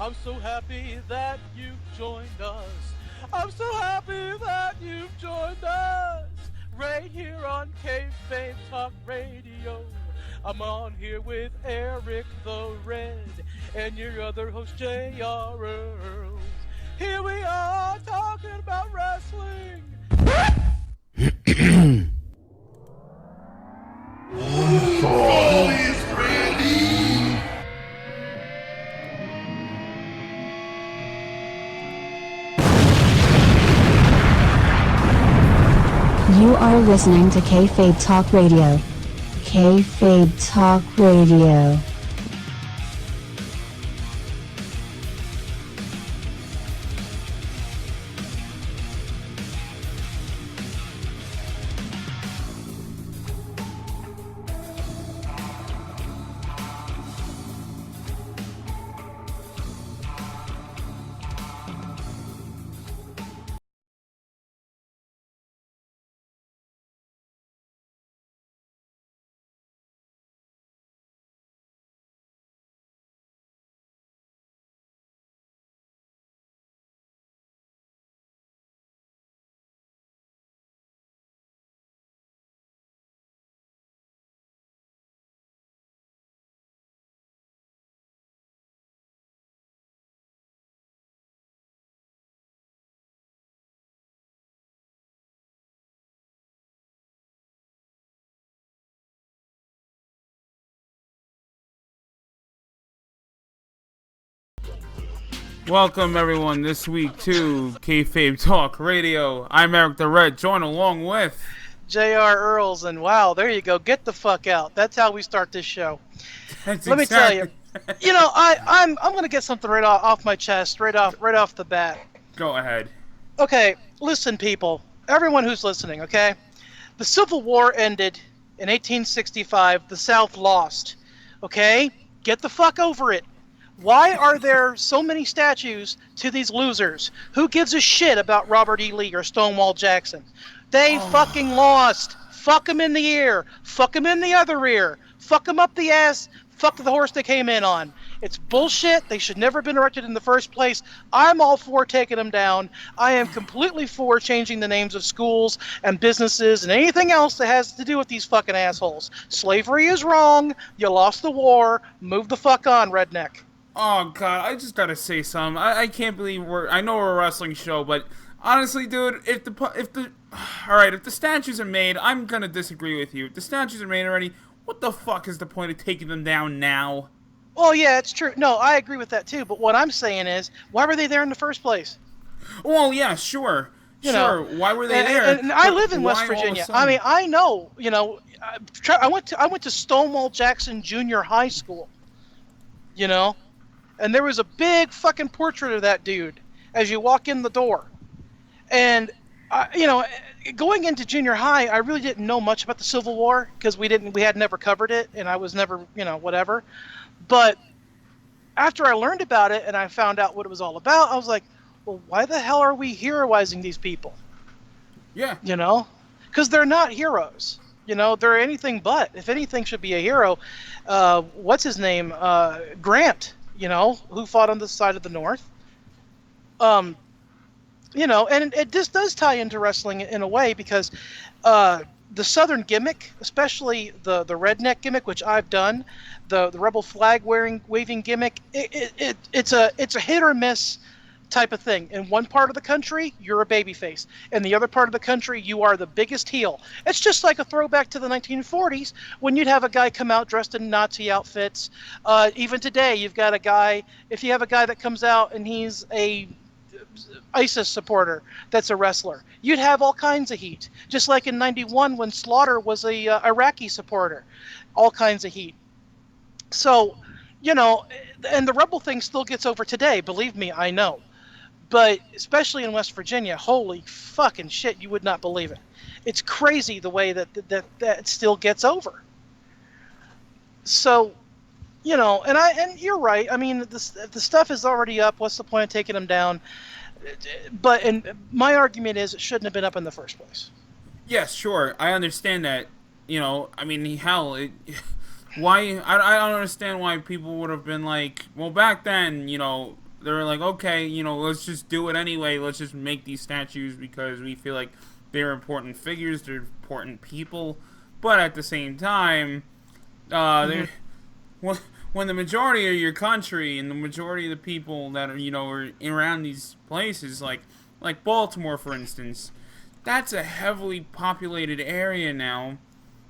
I'm so happy that you've joined us. I'm so happy that you've joined us. Right here on K-Fame Talk Radio. I'm on here with Eric the Red and your other host J.R. Earls. Here we are talking about wrestling. All is ready. You are listening to K-Fame Talk Radio. K-Fame Talk Radio. Welcome everyone this week to Kayfabe Talk Radio. I'm Eric the Red, joined along with J.R. Earls, and wow, there you go. Get the fuck out. That's how we start this show. Let me tell you, I'm gonna get something right off my chest, right off the bat. Go ahead. Okay, listen, people, everyone who's listening. Okay, the Civil War ended in 1865. The South lost. Okay, get the fuck over it. Why are there so many statues to these losers? Who gives a shit about Robert E. Lee or Stonewall Jackson? They fucking lost. Fuck them in the ear. Fuck them in the other ear. Fuck them up the ass. Fuck the horse they came in on. It's bullshit. They should never have been erected in the first place. I'm all for taking them down. I am completely for changing the names of schools and businesses and anything else that has to do with these fucking assholes. Slavery is wrong. You lost the war. Move the fuck on, redneck. Oh god, I just gotta say something. I can't believe I know we're a wrestling show, but honestly, dude, if the statues are made, I'm gonna disagree with you. If the statues are made already, what the fuck is the point of taking them down now? Well, yeah, it's true. No, I agree with that too. But what I'm saying is, why were they there in the first place? Well, yeah, sure. Why were they there? And I live in West Virginia. I mean, I know. I went to Stonewall Jackson Junior High School. And there was a big fucking portrait of that dude as you walk in the door. And, going into junior high, I really didn't know much about the Civil War because we had never covered it, and I was never, whatever. But after I learned about it and I found out what it was all about, I was like, well, why the hell are we heroizing these people? Yeah. Because they're not heroes. They're anything but. If anything should be a hero, what's his name? Grant. Who fought on the side of the North. And it just does tie into wrestling in a way because the Southern gimmick, especially the redneck gimmick, which I've done, the rebel flag waving gimmick, it's a hit or miss type of thing. In one part of the country, you're a babyface. In the other part of the country, you are the biggest heel. It's just like a throwback to the 1940s when you'd have a guy come out dressed in Nazi outfits. Even today, if you have a guy that comes out and he's a ISIS supporter that's a wrestler, you'd have all kinds of heat. Just like in 91 when Slaughter was a Iraqi supporter, all kinds of heat. So, and the rebel thing still gets over today, believe me, I know. But especially in West Virginia, holy fucking shit, you would not believe it. It's crazy the way that still gets over. So, and you're right. I mean, the stuff is already up. What's the point of taking them down? But my argument is it shouldn't have been up in the first place. Yes, sure. I understand that. I mean, hell, why? I don't understand why people would have been like, well, back then, they're like, okay, let's just do it anyway. Let's just make these statues because we feel like they're important figures, they're important people. But at the same time, Mm-hmm. they're when the majority of your country and the majority of the people that are around these places, like Baltimore, for instance, that's a heavily populated area now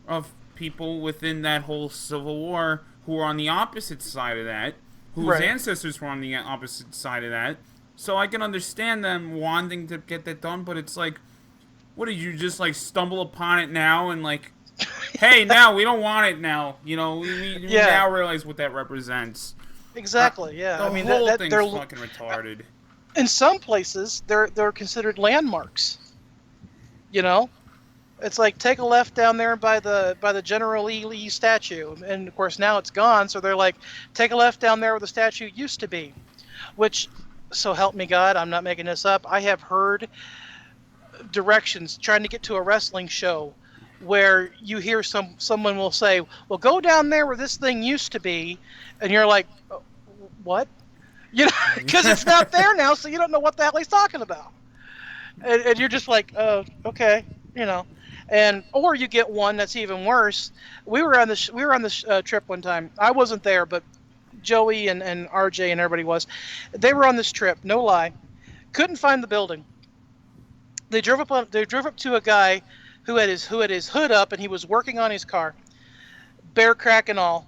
of people within that whole Civil War who are on the opposite side of that, whose Right. ancestors were on the opposite side of that. So I can understand them wanting to get that done, but it's like, what did you just like stumble upon it now and like, hey, now we don't want it now. We Yeah. now realize what that represents. Exactly. Yeah. I The mean whole that thing's they're fucking retarded. in some places they're considered landmarks. You know, it's like take a left down there by the General E. Lee statue, and of course now it's gone. So they're like, take a left down there where the statue used to be. Which, so help me God, I'm not making this up. I have heard directions trying to get to a wrestling show where you hear someone will say, "Well, go down there where this thing used to be," and you're like, "What?" Because it's not there now, so you don't know what the hell he's talking about, and you're just like, "Oh, okay," you know. And or you get one that's even worse. We were on this trip one time. I wasn't there, but Joey and RJ and everybody was. They were on this trip. No lie, couldn't find the building. They drove up to a guy who had his hood up and he was working on his car, bear crack and all.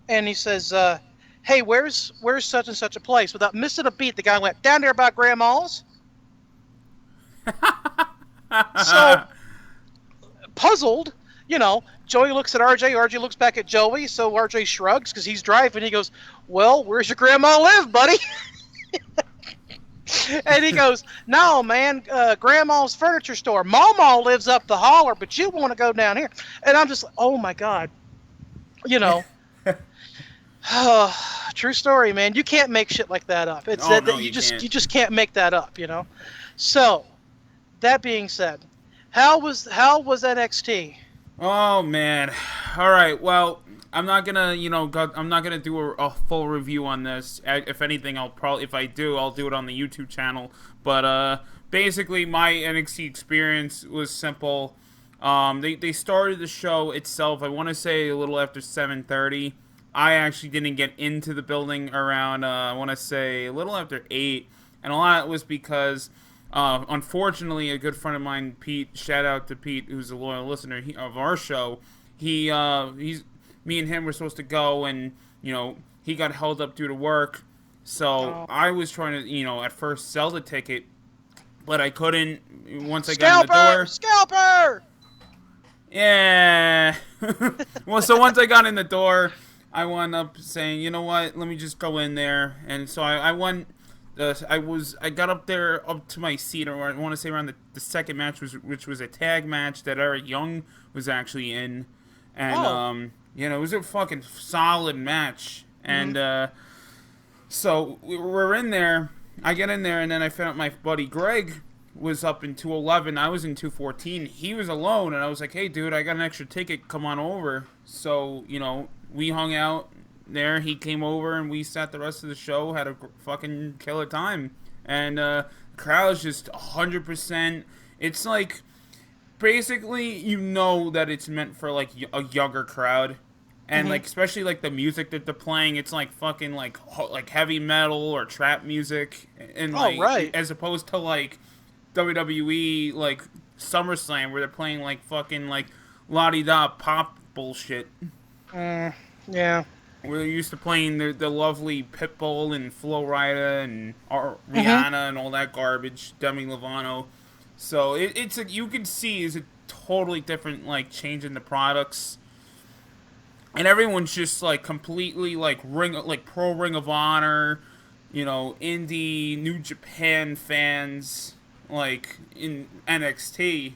And he says, "Hey, where's such and such a place?" Without missing a beat, the guy went down there by Grandma's. So puzzled, Joey looks at RJ. RJ looks back at Joey. So RJ shrugs because he's driving. He goes, "Well, where's your grandma live, buddy?" And he goes, "No, man, Grandma's furniture store. Mama lives up the holler, but you want to go down here." And I'm just, oh my God, you know. True story, man. You can't make shit like that up. It's Oh that, no, you you just can't. you just can't make that up. So, that being said, how was NXT? Oh man. All right. Well, I'm not gonna, I'm not gonna do a full review on this. If anything, I'll probably, if I do, I'll do it on the YouTube channel. But basically, my NXT experience was simple. They started the show itself. I want to say a little after 7:30. I actually didn't get into the building around, I want to say a little after 8, and a lot was because. Unfortunately, a good friend of mine, Pete, shout out to Pete, who's a loyal listener of our show. He's me and him were supposed to go, and he got held up due to work. So Oh. I was trying to, at first sell the ticket, but I couldn't. Once I got in the Scalper! door, Scalper! yeah. Well, so once I got in the door, I wound up saying, you know what? Let me just go in there, and so I went. I got up there up to my seat, or I want to say around the second match, which was a tag match that Eric Young was actually in, and Oh. it was a fucking solid match, and so we're in there. I get in there, and then I found out my buddy Greg was up in 211. I was in 214. He was alone, and I was like, "Hey, dude, I got an extra ticket. Come on over." So we hung out there. He came over, and we sat the rest of the show. Had a fucking killer time, and the crowd's just 100%. It's like basically that it's meant for like a younger crowd. And like especially like the music that they're playing, it's like fucking like heavy metal or trap music, and Oh, like right. as opposed to like WWE like Summerslam where they're playing like fucking like la di da pop bullshit. Yeah. We're used to playing the lovely Pitbull and Flo Rida and Mhm. Rihanna and all that garbage, Demi Lovato. So you can see is a totally different like change in the products. And everyone's just like completely like pro Ring of Honor, indie New Japan fans like in NXT,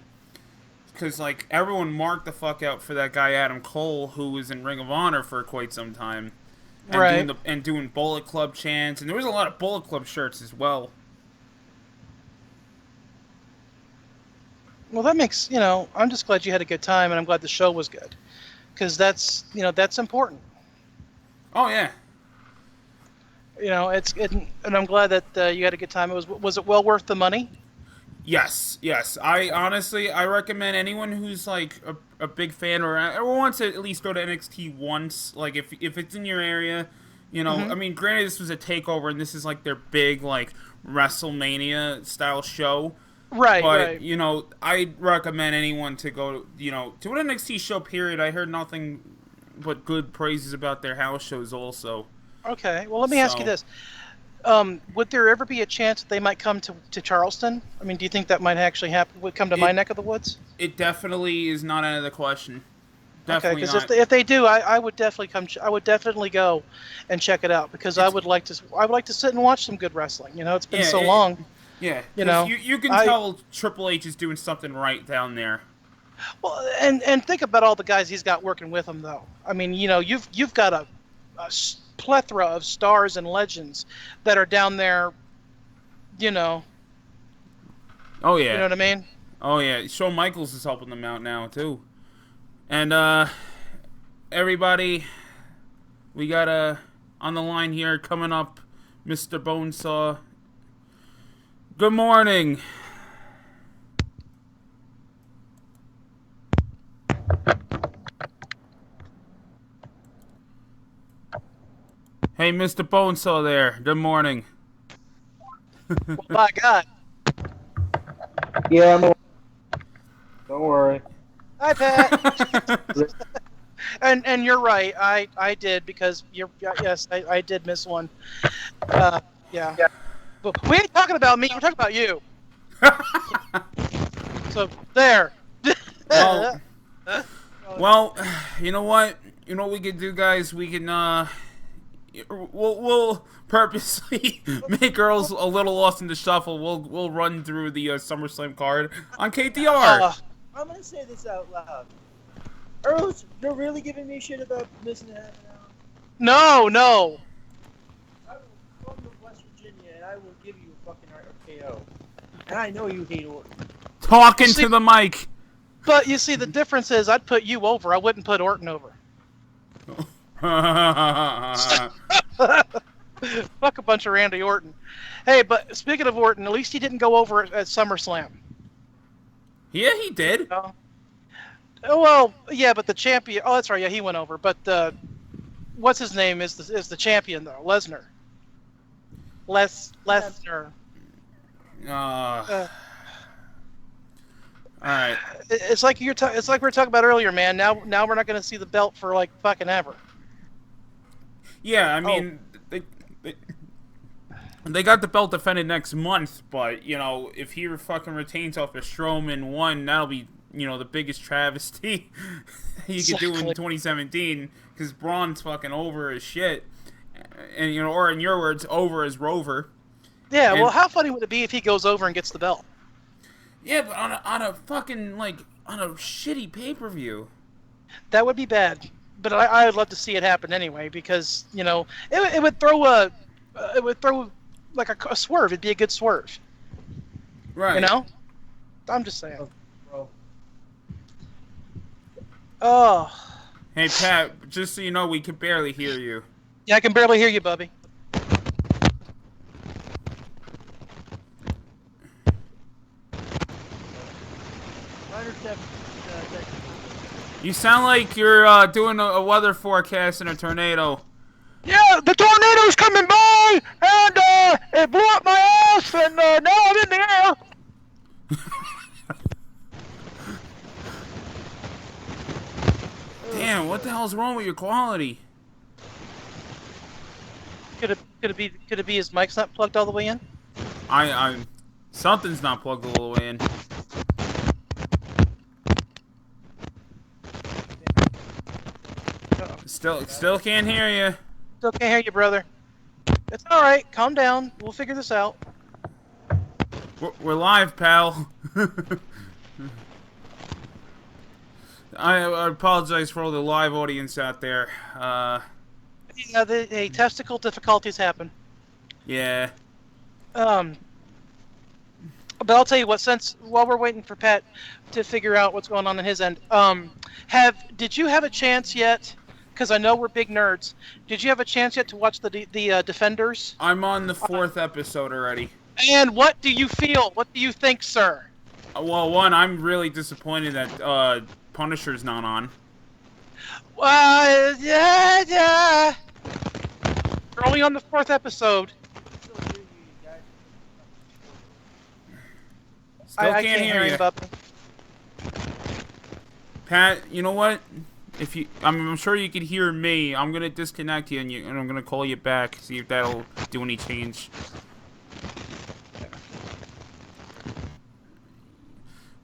because like everyone marked the fuck out for that guy Adam Cole, who was in Ring of Honor for quite some time, and Right. doing Bullet Club chants, and there was a lot of Bullet Club shirts as well. Well, that makes, I'm just glad you had a good time, and I'm glad the show was good. Because that's important. Oh yeah. You know, and I'm glad that you had a good time. Was it well worth the money? Yes, yes. I honestly, I recommend anyone who's like a big fan or wants to at least go to NXT once. Like if it's in your area, you know. I Hmm. mean, granted, this was a takeover, and this is like their big like WrestleMania style show. Right, But right. you know, I recommend anyone to go, you know, to an NXT show. Period. I heard nothing but good praises about their house shows, also. Okay. Well, let me ask you So this: would there ever be a chance that they might come to Charleston? I mean, do you think that might actually happen? Would come to my it neck of the woods? it definitely is not out of the question. Okay, Definitely because not. if they do, I would definitely come. I would definitely go and check it out because It's I would like to sit and watch some good wrestling. You know, it's been yeah, so long. yeah, You because know, you can I tell Triple H is doing something right down there. well, and think about all the guys he's got working with him though. I mean, you know, you've got a plethora of stars and legends that are down there. You know, Oh you know yeah, what I mean? oh yeah. Shawn Michaels is helping them out now too. And everybody, we got on the line here coming up, Mr. Bonesaw. Good morning. Hey, Mr. Bonesaw there. Good morning. Well, by God, Yeah, don't worry. hi Pat. And you're right. I did because yes, I did miss one. Uh, yeah. But we ain't talking about me. We're talking about you. So there. well, well, you know what? You know what we could do, guys? We can we'll purposely make girls a little lost in the shuffle. We'll run through the SummerSlam card on KTR. I'm gonna say this out loud. Earls, you're really giving me shit about missing half an hour? No, no. I will come to West Virginia and I will give you a fucking RKO. And I know you hate Orton. Talking See- to the mic. But you see, the difference is I'd put you over. I wouldn't put Orton over. Fuck a bunch of Randy Orton. Hey, but speaking of Orton, at least he didn't go over at SummerSlam. Yeah, he did. No? Oh, well, yeah, but the champion. Oh, that's right. Yeah, he went over. But what's his name is the champion though? Lesnar. Lesnar. All right. It's like it's like we were talking about earlier, man. Now we're not going to see the belt for like fucking ever. Yeah, I mean, they got the belt defended next month, but you know, if he fucking retains off of Strowman 1, that'll be, you know, the biggest travesty you could do in Exactly. 2017, because Braun's fucking over as shit, and you know, or in your words, over as Rover. Yeah. And- Well, how funny would it be if he goes over and gets the belt? Yeah, but on a fucking like on a shitty pay-per-view. That would be bad. But I would love to see it happen anyway because you know it would throw like a swerve. It'd be a good swerve. Right. You know. I'm just saying. Bro. Oh. Hey Pat, just so you know, we can barely hear you. Yeah, I can barely hear you, Bubby. You sound like you're doing a weather forecast in a tornado. Yeah, the tornado's coming by, and it blew up my ass, and now I'm in the air. Damn, what the hell's wrong with your quality? Could it be his mic's not plugged all the way in? Something's not plugged all the way in. Still can't hear you. Still can't hear you, brother. It's all right. Calm down. We'll figure this out. We're live, pal. I apologize for all the live audience out there. Yeah, testicle difficulties happen. Yeah. But I'll tell you what. Since while we're waiting for Pat to figure out what's going on his end, did you have a chance yet because I know we're big nerds. Did you have a chance yet to watch the Defenders? I'm on the 4th episode already. And what do you feel? What do you think, sir? Well, one, I'm really disappointed that Punisher's not on. Yeah. We're only on the 4th episode. Still I can't hear you. Bubba. Pat, you know what? If you, I'm sure you could hear me. I'm gonna disconnect you, and I'm gonna call you back. See if that'll do any change.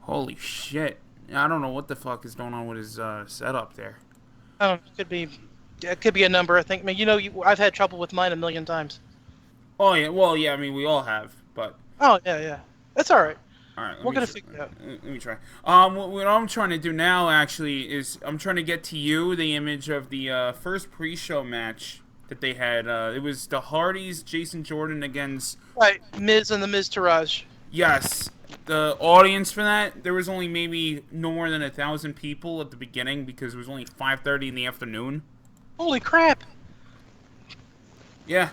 Holy shit! I don't know what the fuck is going on with his setup there. I don't know. It could be a number. I think. I mean, I've had trouble with mine a million times. Oh yeah, well yeah. I mean, we all have, but. Oh yeah. That's all right. All right, we're gonna figure it out. Let me try. What I'm trying to do now actually is I'm trying to get to you the image of the first pre-show match that they had. It was the Hardys, Jason Jordan against. Right, Miz and the Miz Taraj. Yes, the audience for that, there was only maybe no more than 1,000 people at the beginning because it was only 5:30 in the afternoon. Holy crap! Yeah.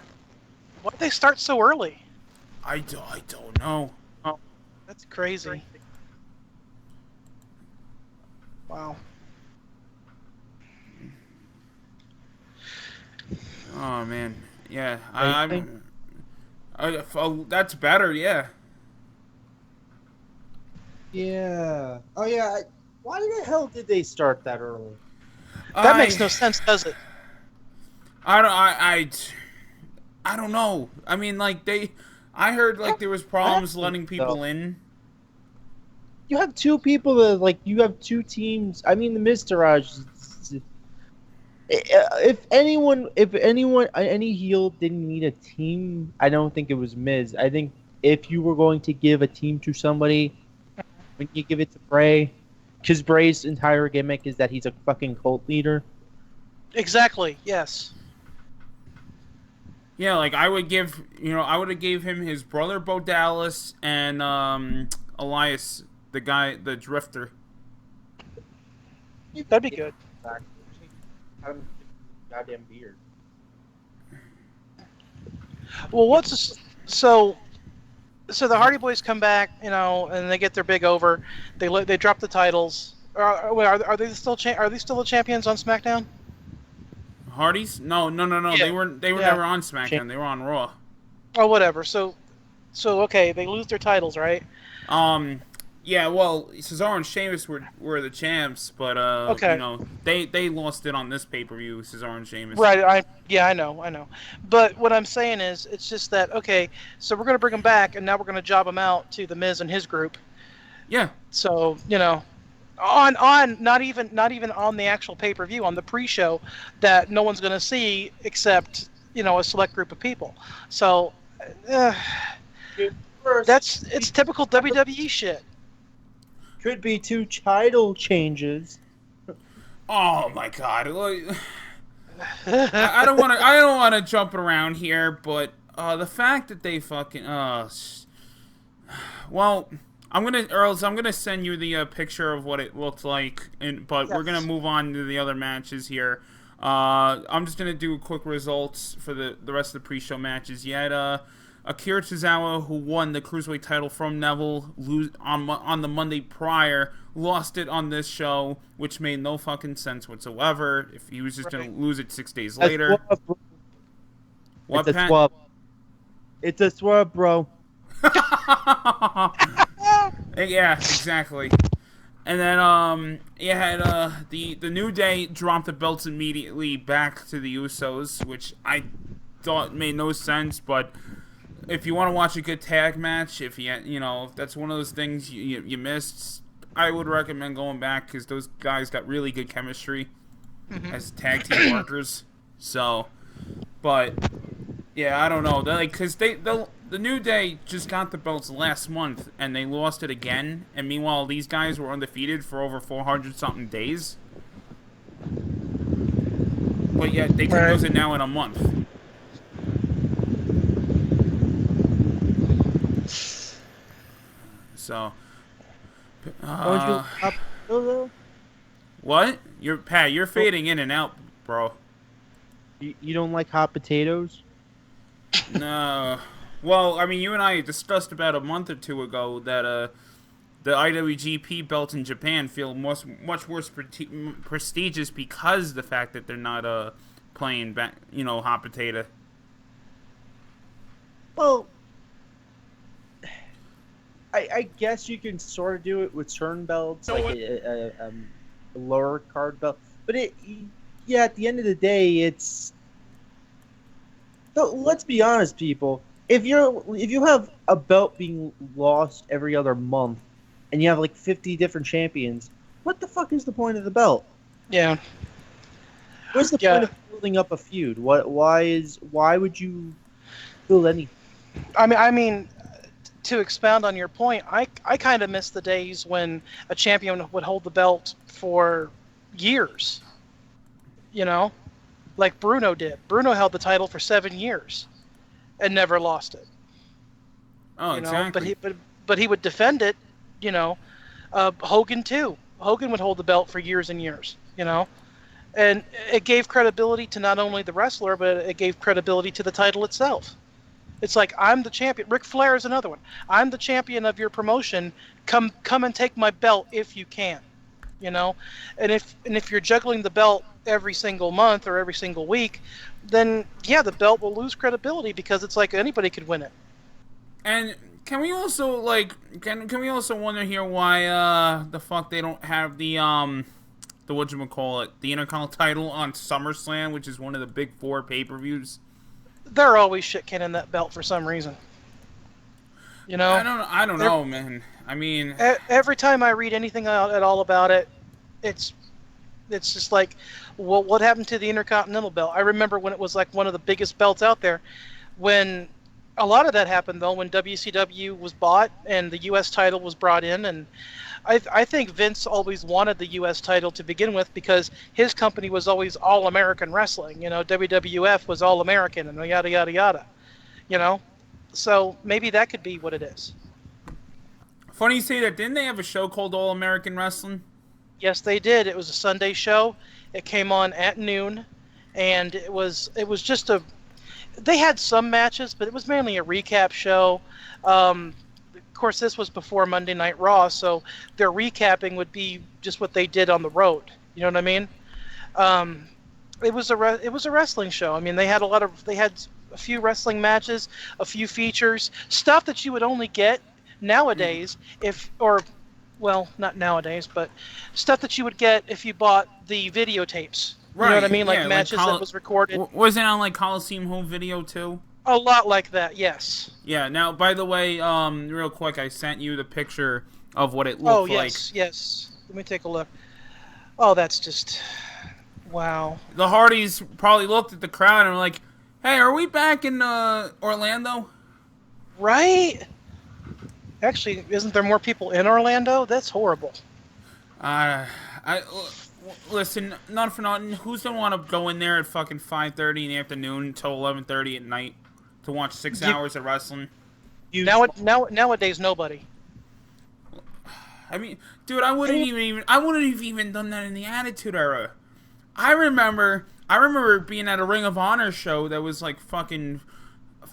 Why'd they start so early? I don't know. Oh, that's crazy. Wow. Oh man, yeah. That's better. Yeah. Yeah. Oh yeah. Why the hell did they start that early? That makes no sense, does it? I don't know. I mean, like I heard like there was problems letting people in. You have two people that you have two teams. I mean, the Mr. Raj. If any heel didn't need a team, I don't think it was Miz. I think if you were going to give a team to somebody, when you give it to Bray, because Bray's entire gimmick is that he's a fucking cult leader. Exactly. Yes. Yeah, like I would have gave him his brother Bo Dallas and Elias, the Drifter. That'd be good. Goddamn beard. Well, so the Hardy Boys come back, and they get their big over. They drop the titles. Are they still the champions on SmackDown? Hardys? No. Yeah. They were never on SmackDown. They were on Raw. Oh, whatever. So okay, they lose their titles, right? Yeah. Well, Cesaro and Sheamus were the champs, but okay. They lost it on this pay-per-view. Cesaro and Sheamus. Right. I know. But what I'm saying is, it's just that okay. So we're gonna bring them back, and now we're gonna job them out to the Miz and his group. Yeah. So on not even on the actual pay-per-view, on the pre-show that no one's going to see except a select group of people. So it's typical WWE shit. Could be two title changes. Oh my god! I don't want to jump around here, but the fact that they fucking well. I'm gonna send you the picture of what it looked like, but we're gonna move on to the other matches here. I'm just gonna do quick results for the rest of the pre-show matches. You had Akira Tozawa, who won the Cruiserweight title from Neville, lose on the Monday prior, lost it on this show, which made no fucking sense whatsoever. If he was just gonna lose it 6 days later. What, it's a swap. It's a swap, bro. Yeah, exactly. And then you had the New Day drop the belts immediately back to the Usos, which I thought made no sense. But if you want to watch a good tag match, if that's one of those things you missed, I would recommend going back because those guys got really good chemistry as tag team workers. So, but yeah, I don't know, because the New Day just got the belts last month, and they lost it again. And meanwhile, these guys were undefeated for over 400-something days. But yet, they can lose it now in a month. So, What? You're fading in and out bro. You don't like hot potatoes? No. Well, I mean, you and I discussed about a month or two ago that the IWGP belts in Japan feel much more prestigious because the fact that they're not playing back, hot potato. Well, I guess you can sort of do it with certain belts, like a lower card belt. But at the end of the day, it's. Let's be honest, people. If you have a belt being lost every other month, and you have like 50 different champions, what the fuck is the point of the belt? Yeah. What's the point of building up a feud? Why would you build anything? I mean, to expound on your point, I kind of miss the days when a champion would hold the belt for years. Like Bruno did. Bruno held the title for 7 years and never lost it. Oh, exactly. But he would defend it. Hogan too. Hogan would hold the belt for years and years. And it gave credibility to not only the wrestler, but it gave credibility to the title itself. It's like, I'm the champion. Ric Flair is another one. I'm the champion of your promotion. Come and take my belt if you can. And if you're juggling the belt every single month or every single week, then yeah, the belt will lose credibility because it's like anybody could win it. And can we also can we also wonder here why the fuck they don't have the whatchamacallit, the Intercontinental title on SummerSlam, which is one of the big 4 pay-per-views? They're always shit-canning that belt for some reason. I don't know, man. I mean, every time I read anything at all about it, it's just like, well, what happened to the Intercontinental belt? I remember when it was like one of the biggest belts out there. When a lot of that happened, though, when WCW was bought and the U.S. title was brought in, and I think Vince always wanted the U.S. title to begin with because his company was always All-American Wrestling. WWF was All-American and yada, yada, yada. So maybe that could be what it is. Funny you say that. Didn't they have a show called All American Wrestling? Yes, they did. It was a Sunday show. It came on at noon, and it was just they had some matches, but it was mainly a recap show. Of course, this was before Monday Night Raw, so their recapping would be just what they did on the road. You know what I mean? It was a wrestling show. I mean, they had a few wrestling matches, a few features, stuff that you would only get nowadays not nowadays, but stuff that you would get if you bought the videotapes. You know what I mean? Like matches that was recorded. Was it on like Coliseum Home Video too? A lot like that, yes. Yeah. Now, by the way, real quick, I sent you the picture of what it looked like. Oh, yes. Let me take a look. Oh, that's just... Wow. The Hardys probably looked at the crowd and were like, hey, are we back in Orlando? Right? Actually, isn't there more people in Orlando? That's horrible. Listen, not for nothing. Who's gonna want to go in there at fucking 5:30 in the afternoon until 11:30 at night to watch 6 hours of wrestling? Nowadays, nobody. I mean, dude, I wouldn't have even done that in the Attitude Era. I remember being at a Ring of Honor show that was like fucking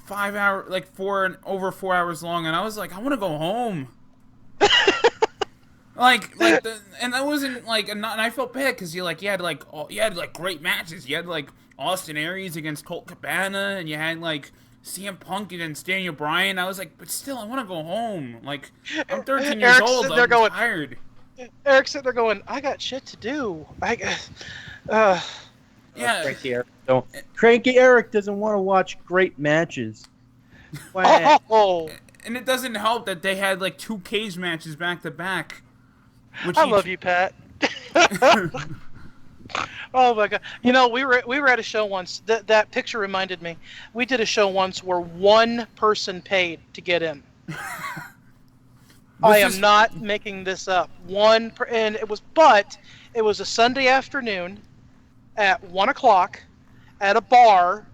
5 hours, like over 4 hours long, and I was like, I want to go home. And that wasn't like, and I felt bad because you had great matches. You had like Austin Aries against Colt Cabana, and you had like CM Punk against Daniel Bryan. I was like, but still, I want to go home. Like, I'm 13 years old. I'm tired. Eric's sitting there going, I got shit to do. Yeah. Cranky Eric doesn't want to watch great matches. Oh. And it doesn't help that they had like 2 cage matches back to back. I love you, Pat. Oh my god! We were at a show once. That picture reminded me. We did a show once where one person paid to get in. I am not making this up. And it was a Sunday afternoon at 1:00 at a bar.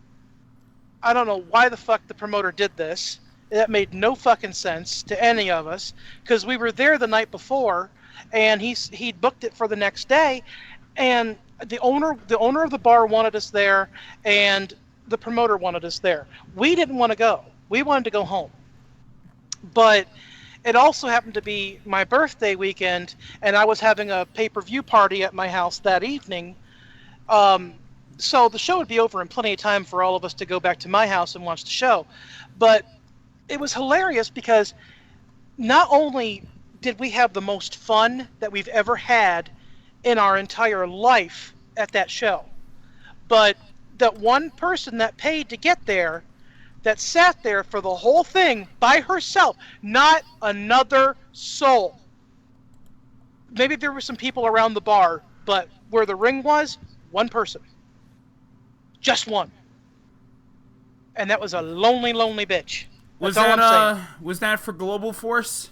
I don't know why the fuck the promoter did this. That made no fucking sense to any of us because we were there the night before, and he'd booked it for the next day, and the owner of the bar wanted us there, and the promoter wanted us there. We didn't want to go. We wanted to go home. But it also happened to be my birthday weekend, and I was having a pay-per-view party at my house that evening. So the show would be over in plenty of time for all of us to go back to my house and watch the show. But it was hilarious because not only did we have the most fun that we've ever had in our entire life at that show, but that one person that paid to get there, that sat there for the whole thing by herself, not another soul. Maybe there were some people around the bar, but where the ring was, one person. Just one. And that was a lonely, lonely bitch. That's all I'm saying. Was that for Global Force?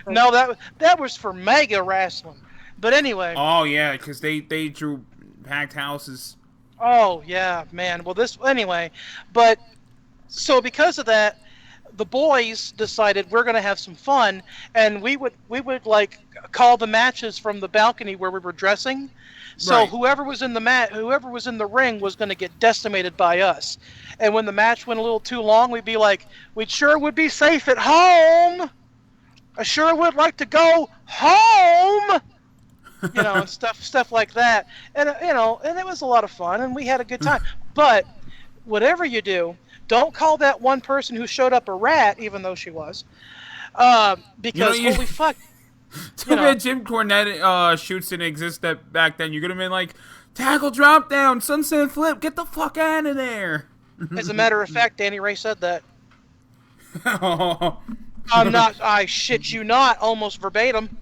No, that was for Mega Wrestling. But anyway. Oh yeah, because they drew packed houses. Oh yeah, man. Well, anyway. But so because of that, the boys decided we're going to have some fun, and we would like call the matches from the balcony where we were dressing. So Right. whoever was in the ring was going to get decimated by us. And when the match went a little too long, we'd be like, "We sure would be safe at home. I sure would like to go home." And stuff like that. And and it was a lot of fun, and we had a good time. But whatever you do, don't call that one person who showed up a rat, even though she was, because holy fuck. Too bad Jim Cornette shoots didn't exist back then. You could have been like, tackle drop down, sunset flip, get the fuck out of there. As a matter of fact, Danny Ray said that. Oh. I shit you not, almost verbatim.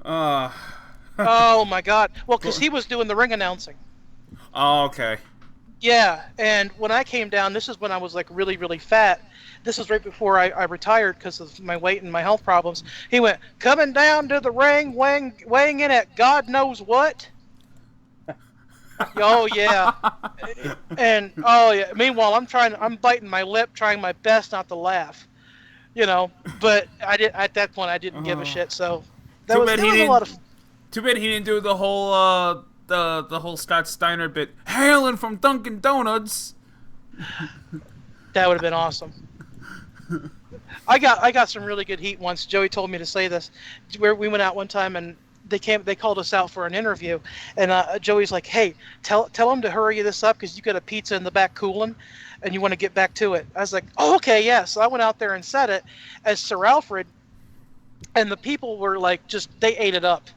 Oh my god. Well, because he was doing the ring announcing. Oh, okay. Yeah, and when I came down, this is when I was like really, really fat. This was right before I retired because of my weight and my health problems. He went, coming down to the ring, weighing in at God knows what. Oh yeah. And oh yeah. Meanwhile, I'm biting my lip, trying my best not to laugh. But at that point I didn't give a shit. So that was a lot of. Too bad he didn't do the whole the whole Scott Steiner bit. Hailing from Dunkin' Donuts. That would have been awesome. I got some really good heat once. Joey told me to say this. Where we went out one time and they called us out for an interview, and Joey's like, "Hey, tell them to hurry this up because you got a pizza in the back cooling, and you want to get back to it." I was like, "Oh, okay, yeah." So I went out there and said it as Sir Alfred, and the people were like, they ate it up,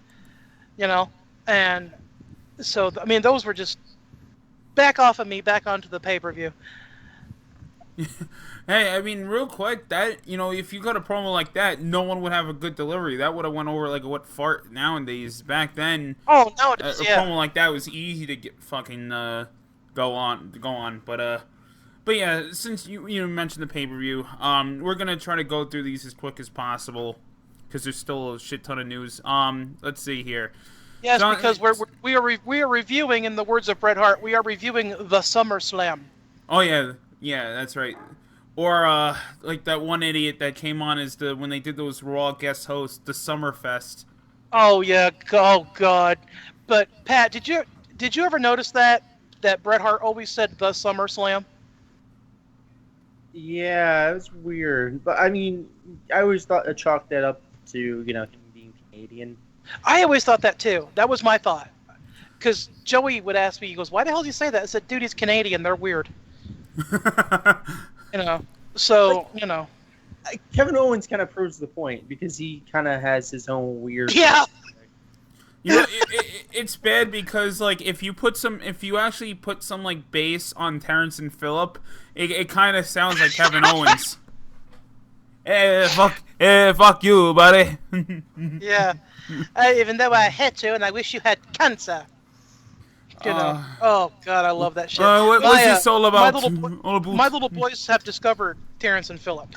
and so I mean those were just back off of me, back onto the pay-per-view. Hey, I mean, real quick, that, if you got a promo like that, no one would have a good delivery. That would have went over like a what fart nowadays. Back then, nowadays, a promo like that was easy to get fucking go on. But yeah, since you mentioned the pay-per-view, we're gonna try to go through these as quick as possible because there's still a shit ton of news. Let's see here. Yes, because we are reviewing, in the words of Bret Hart, we are reviewing the Summerslam. Oh yeah, that's right. Or like that one idiot that came on as when they did those Raw guest hosts, the Summerfest. Oh yeah, oh god. But Pat, did you ever notice that Bret Hart always said the SummerSlam? Yeah, it was weird. But I mean, I always chalked that up to him being Canadian. I always thought that too. That was my thought. Because Joey would ask me, he goes, "Why the hell do you say that?" I said, "Dude, he's Canadian. They're weird." So, Kevin Owens kind of proves the point because he kind of has his own weird. Yeah. It's bad because like if you actually put some like bass on Terrence and Phillip, it kind of sounds like Kevin Owens. Fuck you, buddy. Yeah. Even though I hit you and I wish you had cancer. Oh god, I love that shit. What's this all about? My little boys have discovered Terrence and Phillip.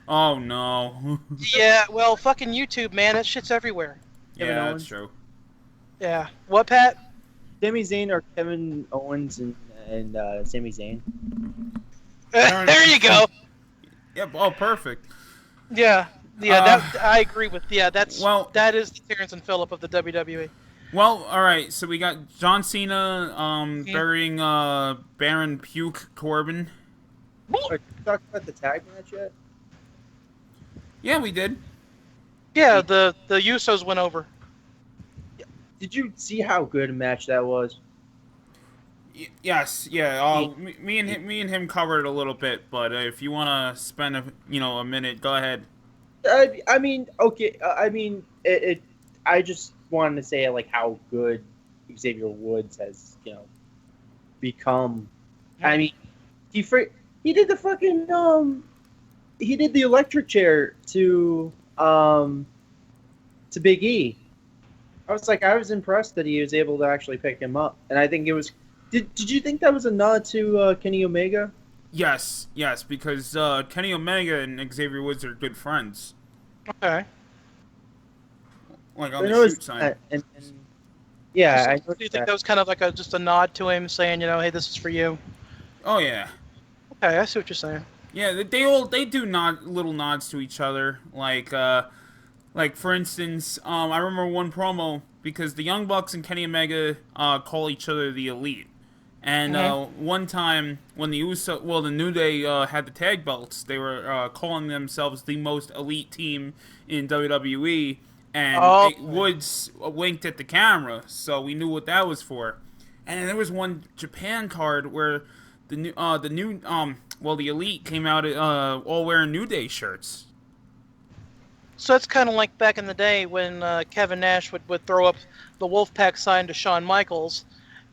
Oh no. Yeah, well, fucking YouTube, man, that shit's everywhere. Yeah, that's true. Yeah. What, Pat? Sami Zayn or Kevin Owens and Sami Zayn. There you go. Yep. Oh, perfect. Yeah. Yeah. I agree with. Yeah. That is the Terrence and Phillip of the WWE. Well, all right. So we got John Cena Yeah. burying Baron Puke Corbin. Did you talk about the tag match yet? Yeah, we did. Yeah, the Usos went over. Did you see how good a match that was? Yes, yeah. Me and him covered it a little bit, but if you want to spend a minute, go ahead. I mean, okay. I mean, I just wanted to say like how good Xavier Woods has, become. I mean, he did the fucking he did the electric chair to Big E. I was impressed that he was able to actually pick him up, and I think it was. Did you think that was a nod to Kenny Omega? Yes, because Kenny Omega and Xavier Woods are good friends. Okay. Like on I the noticed shoot sign. that, and yeah, I Do you noticed think that was kind of like just a nod to him, saying, hey, this is for you? Oh yeah. Okay, I see what you're saying. Yeah, they do little nods to each other. Like for instance, I remember one promo because the Young Bucks and Kenny Omega call each other the Elite. And one time when the New Day had the tag belts, they were calling themselves the most elite team in WWE, and Woods winked at the camera, so we knew what that was for. And then there was one Japan card where the Elite came out all wearing New Day shirts. So it's kind of like back in the day when Kevin Nash would throw up the Wolfpack sign to Shawn Michaels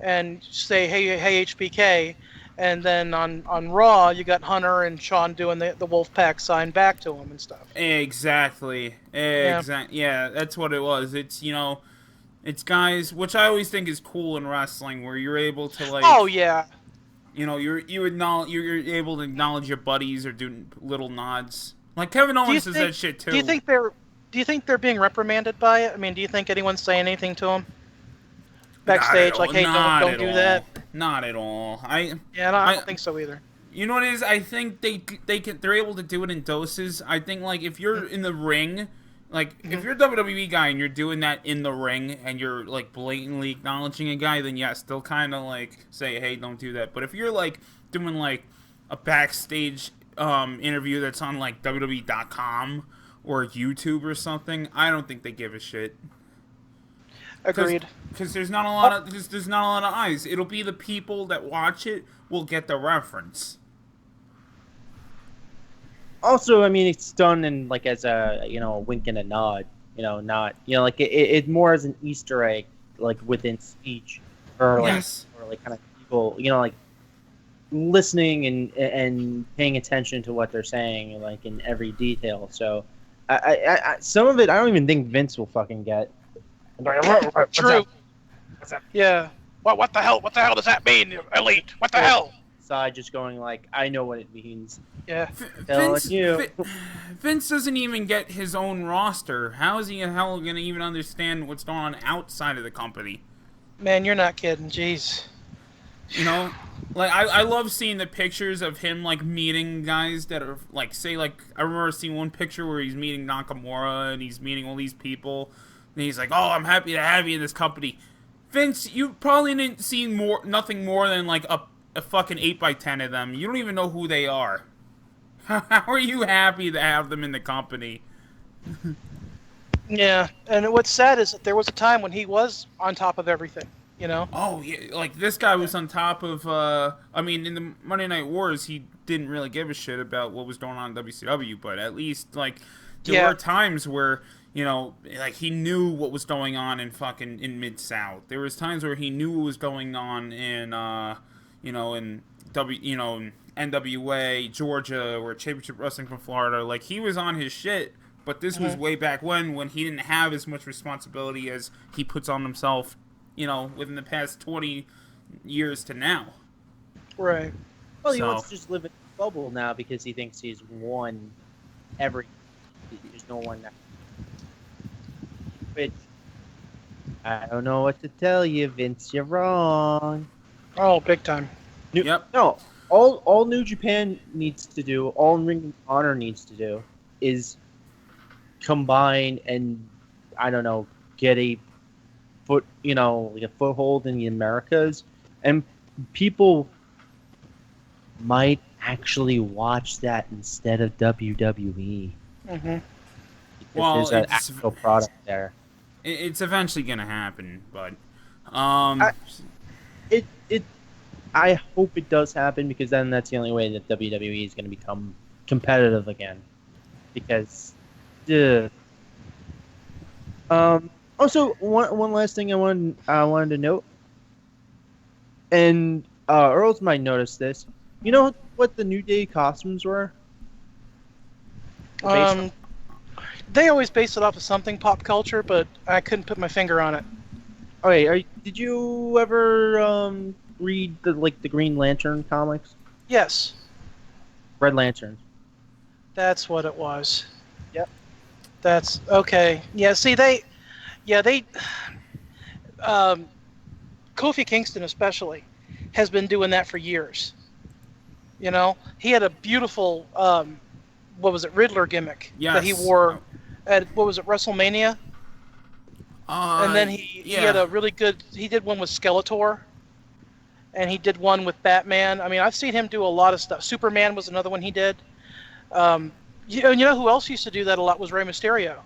and say, hey, HBK. And then on Raw, you got Hunter and Shawn doing the Wolfpack sign back to him and stuff. Exactly. Yeah. Yeah, that's what it was. It's guys, which I always think is cool in wrestling, where you're able to like. Oh yeah. You're able to acknowledge your buddies or do little nods. Like Kevin Owens does that shit too. Do you think they're being reprimanded by it? I mean, do you think anyone's saying anything to them backstage, like, "Hey, don't do that"? Not at all. I don't think so either. You know what it is? I think they're able to do it in doses. I think like if you're in the ring, like if you're a WWE guy and you're doing that in the ring and you're like blatantly acknowledging a guy, then yes, they'll kind of like say, "Hey, don't do that." But if you're like doing like a backstage interview that's on like WWE.com or YouTube or something, I don't think they give a shit. Agreed. Because there's not a lot of eyes. It'll be the people that watch it will get the reference. Also, I mean, it's done in like as a a wink and a nod. Not like it more as an Easter egg, like within speech, or like or like kind of people like listening and paying attention to what they're saying, like in every detail. So, I some of it I don't even think Vince will fucking get. True. Yeah. What the hell? What the hell does that mean, Elite? What the hell? Side just going like, I know what it means. Yeah. Vince doesn't even get his own roster. How is he going to even understand what's going on outside of the company? Man, you're not kidding. Jeez. Like I love seeing the pictures of him like meeting guys that are like I remember seeing one picture where he's meeting Nakamura and he's meeting all these people. And he's like, "Oh, I'm happy to have you in this company." Vince, you probably didn't see nothing more than like a fucking 8x10 of them. You don't even know who they are. How are you happy to have them in the company? Yeah, and what's sad is that there was a time when he was on top of everything. Oh yeah, like this guy was on top of. I mean, in the Monday Night Wars, he didn't really give a shit about what was going on in WCW, but at least like there were times where. Like he knew what was going on in Mid-South. There was times where he knew what was going on in in NWA, Georgia, or Championship Wrestling from Florida. Like he was on his shit, but this was way back when he didn't have as much responsibility as he puts on himself, within the past 20 years to now. Right. Well, he wants to just live in a bubble now because he thinks he's won every. There's no one that. Which I don't know what to tell you, Vince. You're wrong. Oh, big time. No, all New Japan needs to do, all Ring of Honor needs to do, is combine and I don't know, get a like a foothold in the Americas, and people might actually watch that instead of WWE Hmm. because Well, there's an actual product there. it's eventually gonna happen, but I, it I hope it does happen because then that's the only way that WWE is going to become competitive again. Because, duh. Also, one last thing I wanted to note, and Earls might notice this. You know what the New Day costumes were? Based on? Um, they always base it off of something pop culture, but I couldn't put my finger on it. Oh, wait, did you ever read the Green Lantern comics? Yes, Red Lanterns. that's what it was. Yep. That's okay. Yeah, see, they, um, Kofi Kingston especially has been doing that for years. You know, he had a beautiful, what was it, Riddler gimmick that he yes. wore at, what was it, WrestleMania? And then he had Yeah. a really good, he did one with Skeletor, and he did one with Batman. I mean, I've seen him do a lot of stuff. Superman was another one he did. You know who else used to do that a lot was Rey Mysterio.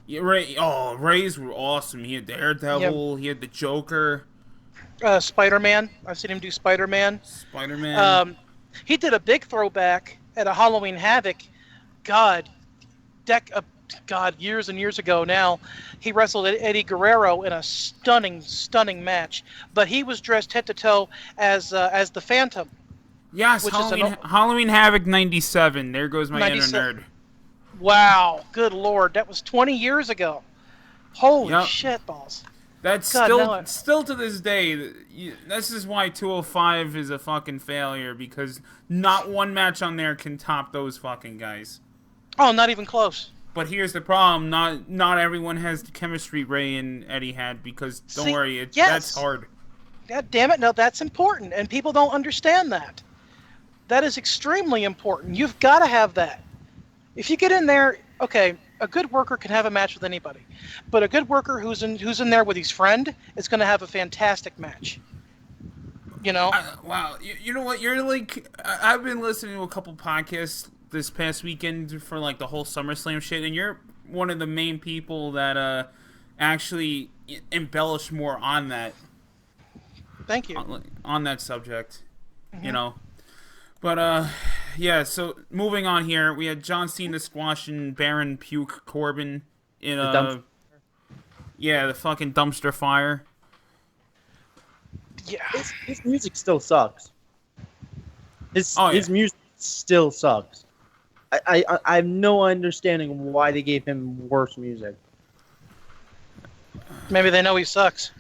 Yeah, Ray. Oh, Rays were awesome. He had Yeah, Daredevil. He had the Joker, Spider-Man. I've seen him do Spider-Man. Spider-Man. Um, he did a big throwback at a Halloween Havoc. God, dec- uh, God, years and years ago now, he wrestled Eddie Guerrero in a stunning, stunning match. But he was dressed head to toe as the Phantom, Yes, which is an Halloween Havoc '97. There goes my inner 97. nerd. Wow, good lord, that was 20 years ago. Holy Yep. shit balls. That's God, still no. still to this day. This is why 205 is a fucking failure because not one match on there can top those fucking guys. Oh, not even close. But here's the problem: not everyone has the chemistry Ray and Eddie had because don't See, worry, yes. that's hard. God damn it, no, that's important, and people don't understand that. That is extremely important. You've got to have that. If you get in there, okay, a good worker can have a match with anybody, but a good worker who's in there with his friend is going to have a fantastic match. You know? Wow, you know what? You're like I've been listening to a couple podcasts this past weekend for like the whole SummerSlam shit, and you're one of the main people that actually embellish more on that Thank you. on that subject. You know. But yeah. So moving on here, we had John Cena squashing Baron Puke Corbin in the fucking dumpster fire. Yeah. His music still sucks. His music still sucks. I have no understanding why they gave him worse music. Maybe they know he sucks.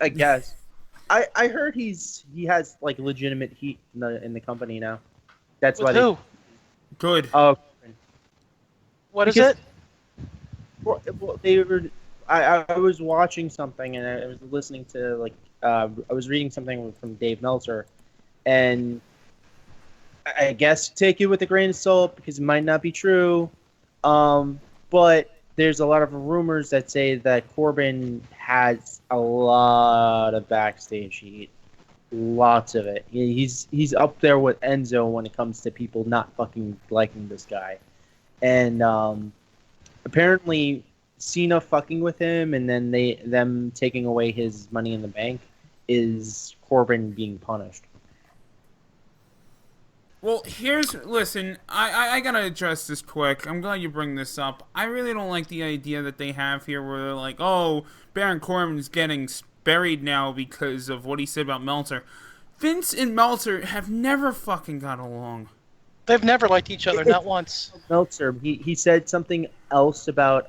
I guess. I heard he has like legitimate heat in the company now. That's With why who? Good. What is because- it? Well, they were. I was watching something and I was listening to I was reading something from Dave Meltzer, and I guess take it with a grain of salt because it might not be true. But there's a lot of rumors that say that Corbin has a lot of backstage heat, lots of it. He's up there with Enzo when it comes to people not fucking liking this guy, and apparently Cena fucking with him and then them taking away his money in the bank is Corbin being punished. Well, listen, I gotta address this quick. I'm glad you bring this up. I really don't like the idea that they have here where they're like, oh, Baron Corbin's getting buried now because of what he said about Meltzer. Vince and Meltzer have never fucking got along. They've never liked each other, not once. Meltzer, he said something else about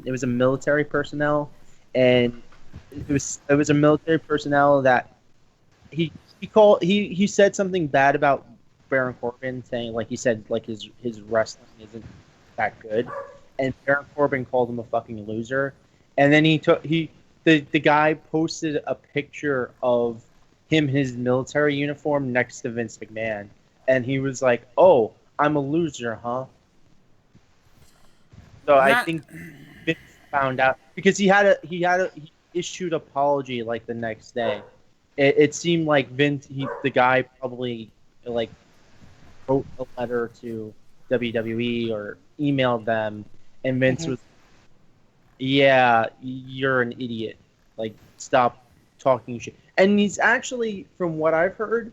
it was a military personnel, and it was a military personnel that he said something bad about Baron Corbin, saying like he said like his wrestling isn't that good, and Baron Corbin called him a fucking loser, and then the guy posted a picture of him in his military uniform next to Vince McMahon, and he was like, "Oh, I'm a loser, huh?" So I think Vince found out because he issued apology like the next day. It seemed like Vince, the guy probably like wrote a letter to WWE or emailed them, and Vince was, yeah, you're an idiot. Like, stop talking shit. And he's actually, from what I've heard,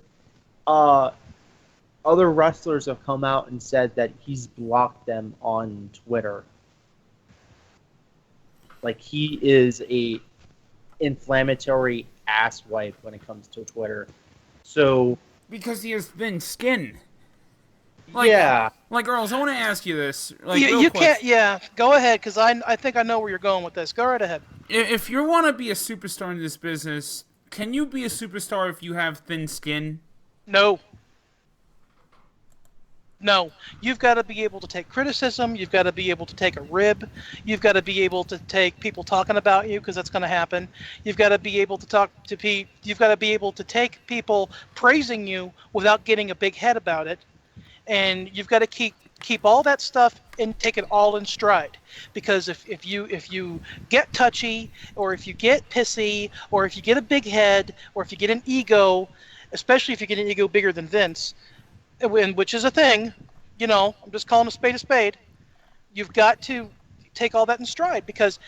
other wrestlers have come out and said that he's blocked them on Twitter. Like, he is a inflammatory asswipe when it comes to Twitter. So Because he has thin skin. Like, yeah, Like, girls, I want to ask you this. Like, You, real you quick. can't. Yeah, go ahead, because I think I know where you're going with this. Go right ahead. If you want to be a superstar in this business, can you be a superstar if you have thin skin? No. No, you've got to be able to take criticism. You've got to be able to take a rib. You've got to be able to take people talking about you, because that's going to happen. You've got to be able to talk to people. You've got to be able to take people praising you without getting a big head about it. And you've got to keep all that stuff and take it all in stride. Because if you get touchy, or if you get pissy, or if you get a big head, or if you get an ego, especially if you get an ego bigger than Vince, which is a thing, I'm just calling a spade. You've got to take all that in stride, because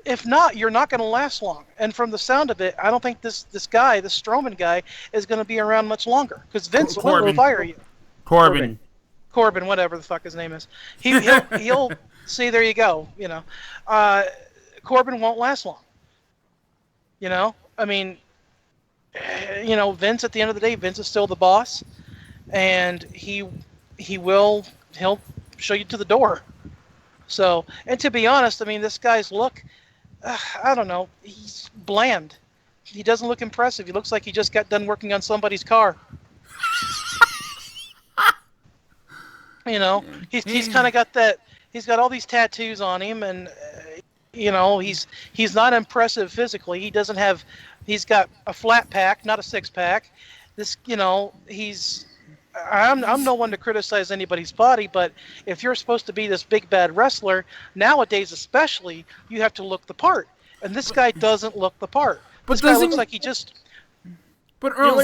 if not, you're not going to last long. And from the sound of it, I don't think this guy, this Strowman guy, is going to be around much longer, because Vince will fire you. Corbin. Whatever the fuck his name is. He'll see. There you go. Corbin won't last long. I mean, Vince. At the end of the day, Vince is still the boss, and he'll show you to the door. So, and to be honest, I mean, this guy's look, I don't know, he's bland. He doesn't look impressive. He looks like he just got done working on somebody's car. He's kind of got that. He's got all these tattoos on him, and he's not impressive physically. He doesn't have. He's got a flat pack, not a six pack. I'm no one to criticize anybody's body, but if you're supposed to be this big bad wrestler nowadays, especially, you have to look the part. And this guy doesn't look the part. This guy looks like he just. But Earl,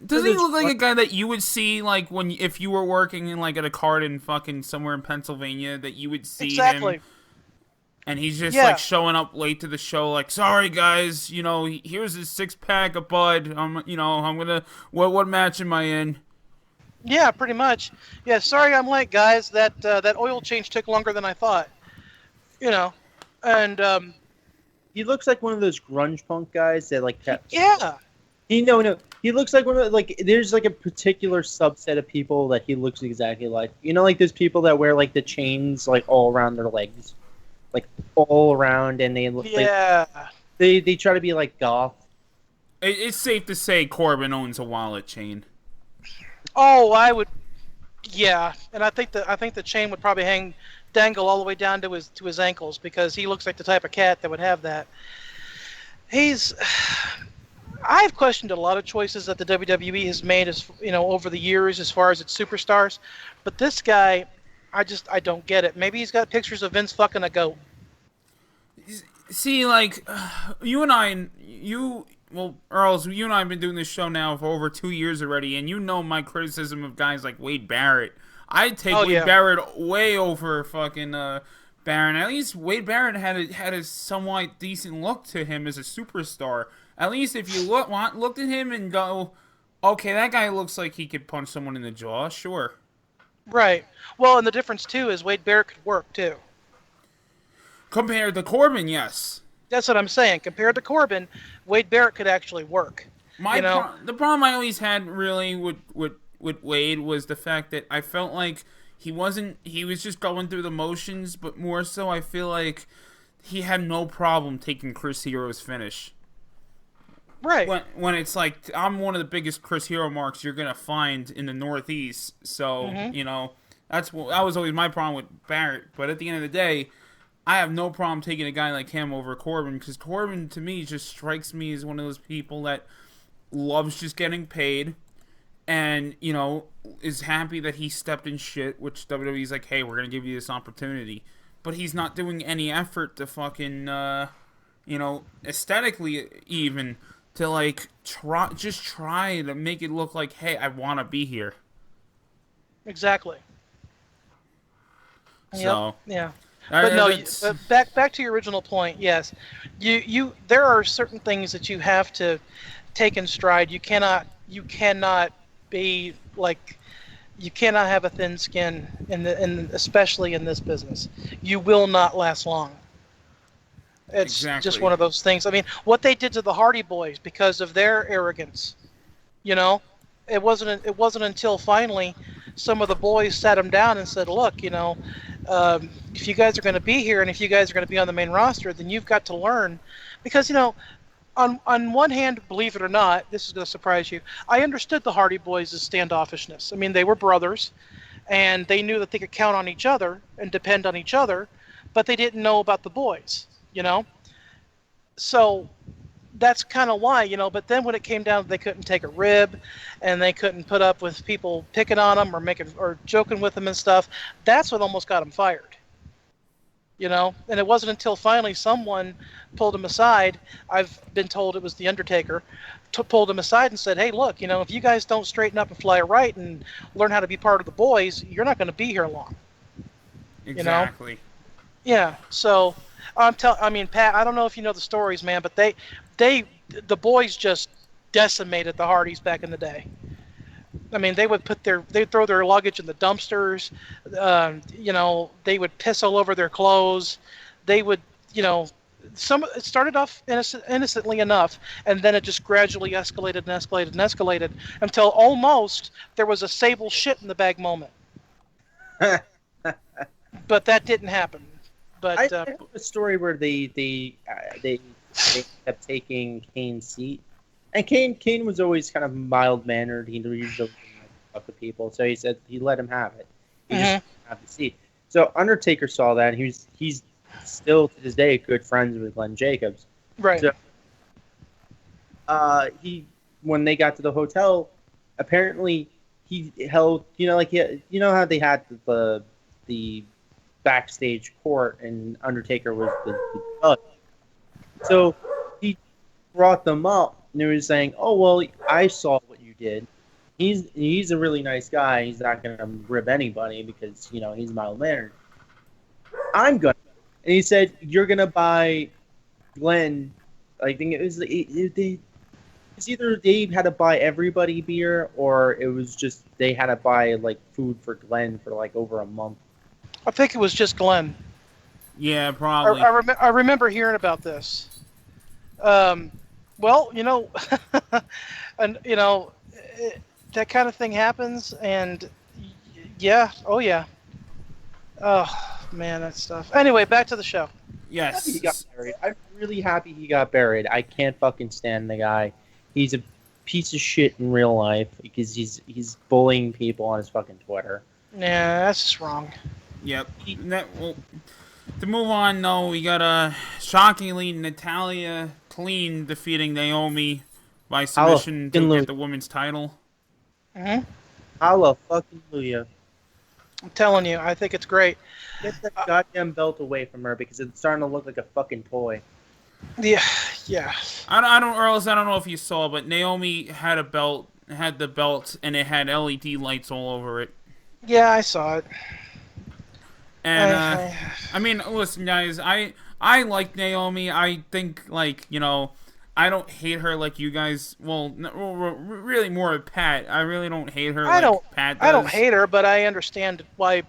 doesn't he look like a guy that you would see, like, if you were working in, like, at a cart in fucking somewhere in Pennsylvania, that you would see him, and he's just like showing up late to the show, like, sorry guys, here's his 6-pack of Bud. I'm gonna, what match am I in? Yeah, pretty much. Yeah, sorry I'm late, guys. That oil change took longer than I thought. And he looks like one of those grunge punk guys that like kept. Yeah. He looks like one of there's like a particular subset of people that he looks exactly like. Like those people that wear like the chains like all around their legs, like all around, and they look they try to be like goth. It's safe to say Corbin owns a wallet chain. Oh, I would. Yeah, and I think the chain would probably dangle all the way down to his ankles, because he looks like the type of cat that would have that. I've questioned a lot of choices that the WWE has made, over the years as far as its superstars, but this guy, I don't get it. Maybe he's got pictures of Vince fucking a goat. See, like, you and I, Earls, you and I have been doing this show now for over 2 years already, and my criticism of guys like Wade Barrett. I'd take Wade Barrett way over fucking Barrett. At least Wade Barrett had a somewhat decent look to him as a superstar. At least if you looked at him and go, okay, that guy looks like he could punch someone in the jaw, sure. Right. Well, and the difference, too, is Wade Barrett could work, too. Compared to Corbin, yes. That's what I'm saying. Compared to Corbin, Wade Barrett could actually work. The problem I always had, really, with Wade was the fact that I felt like he was just going through the motions, but more so I feel like he had no problem taking Chris Hero's finish. Right. When it's like, I'm one of the biggest Chris Hero marks you're gonna find in the Northeast, so that was always my problem with Barrett. But at the end of the day, I have no problem taking a guy like him over Corbin, because Corbin to me just strikes me as one of those people that loves just getting paid, and is happy that he stepped in shit, which WWE's like, hey, we're gonna give you this opportunity, but he's not doing any effort to fucking aesthetically even, to like try to make it look like, hey, I want to be here. Exactly. Yep. So Yeah. But no, that's but back to your original point. Yes, there are certain things that you have to take in stride. You cannot be like you cannot have a thin skin especially in this business. You will not last long. It's just exactly. one of those things. I mean, what they did to the Hardy Boys because of their arrogance, you know, it wasn't until finally some of the boys sat them down and said, "Look, if you guys are going to be here and if you guys are going to be on the main roster, then you've got to learn, because on one hand, believe it or not, this is going to surprise you. I understood the Hardy Boys' standoffishness. I mean, they were brothers, and they knew that they could count on each other and depend on each other, but they didn't know about the boys, you know. So that's kind of why, but then when it came down, they couldn't take a rib, and they couldn't put up with people picking on them or joking with them and stuff. That's what almost got them fired. And it wasn't until finally someone pulled him aside. I've been told it was the Undertaker, pulled him aside and said, "Hey, look, if you guys don't straighten up and fly it right and learn how to be part of the boys, you're not going to be here long." You know? exactly. Yeah. So I mean, Pat, I don't know if you know the stories, man, but the boys just decimated the Hardys back in the day. I mean, they'd throw their luggage in the dumpsters. They would piss all over their clothes. They would, it started off innocently enough, and then it just gradually escalated and escalated and escalated until almost there was a Sable shit in the bag moment. But that didn't happen. I But heard a story where they kept taking Kane's seat, and Kane was always kind of mild mannered. He usually fuck with people, so he said he let him have it. He just didn't have the seat. So Undertaker saw that, and he's still to this day good friends with Glenn Jacobs. right. So, when they got to the hotel, apparently he held, how they had the backstage court, and Undertaker was the judge. So he brought them up, and he was saying, "Oh well, I saw what you did. He's a really nice guy. He's not gonna rib anybody because he's mild mannered. I'm gonna." And he said, "You're gonna buy Glenn." I think it's either Dave had to buy everybody beer, or it was just they had to buy like food for Glenn for like over a month. I think it was just Glenn. Yeah, probably. I remember hearing about this. Well, and that kind of thing happens, and yeah, oh yeah, oh man, that stuff. Anyway, back to the show. Happy he got Yes. buried. I'm really happy he got buried. I can't fucking stand the guy. He's a piece of shit in real life because he's bullying people on his fucking Twitter. Yeah, that's just wrong. Yep. Well, to move on, though, we got shockingly Natalia clean defeating Naomi by submission to Hallelujah. get the women's title. Hmm. Hallelujah. I'm telling you, I think it's great. Get that goddamn belt away from her because it's starting to look like a fucking toy. Yeah, yeah. Earls, I don't know if you saw, but Naomi had the belt, and it had LED lights all over it. Yeah, I saw it. And I mean, listen, guys, I like Naomi. I think I don't hate her like you guys. Well, really more of Pat. I really don't hate her. Pat does. I don't hate her, but I understand why.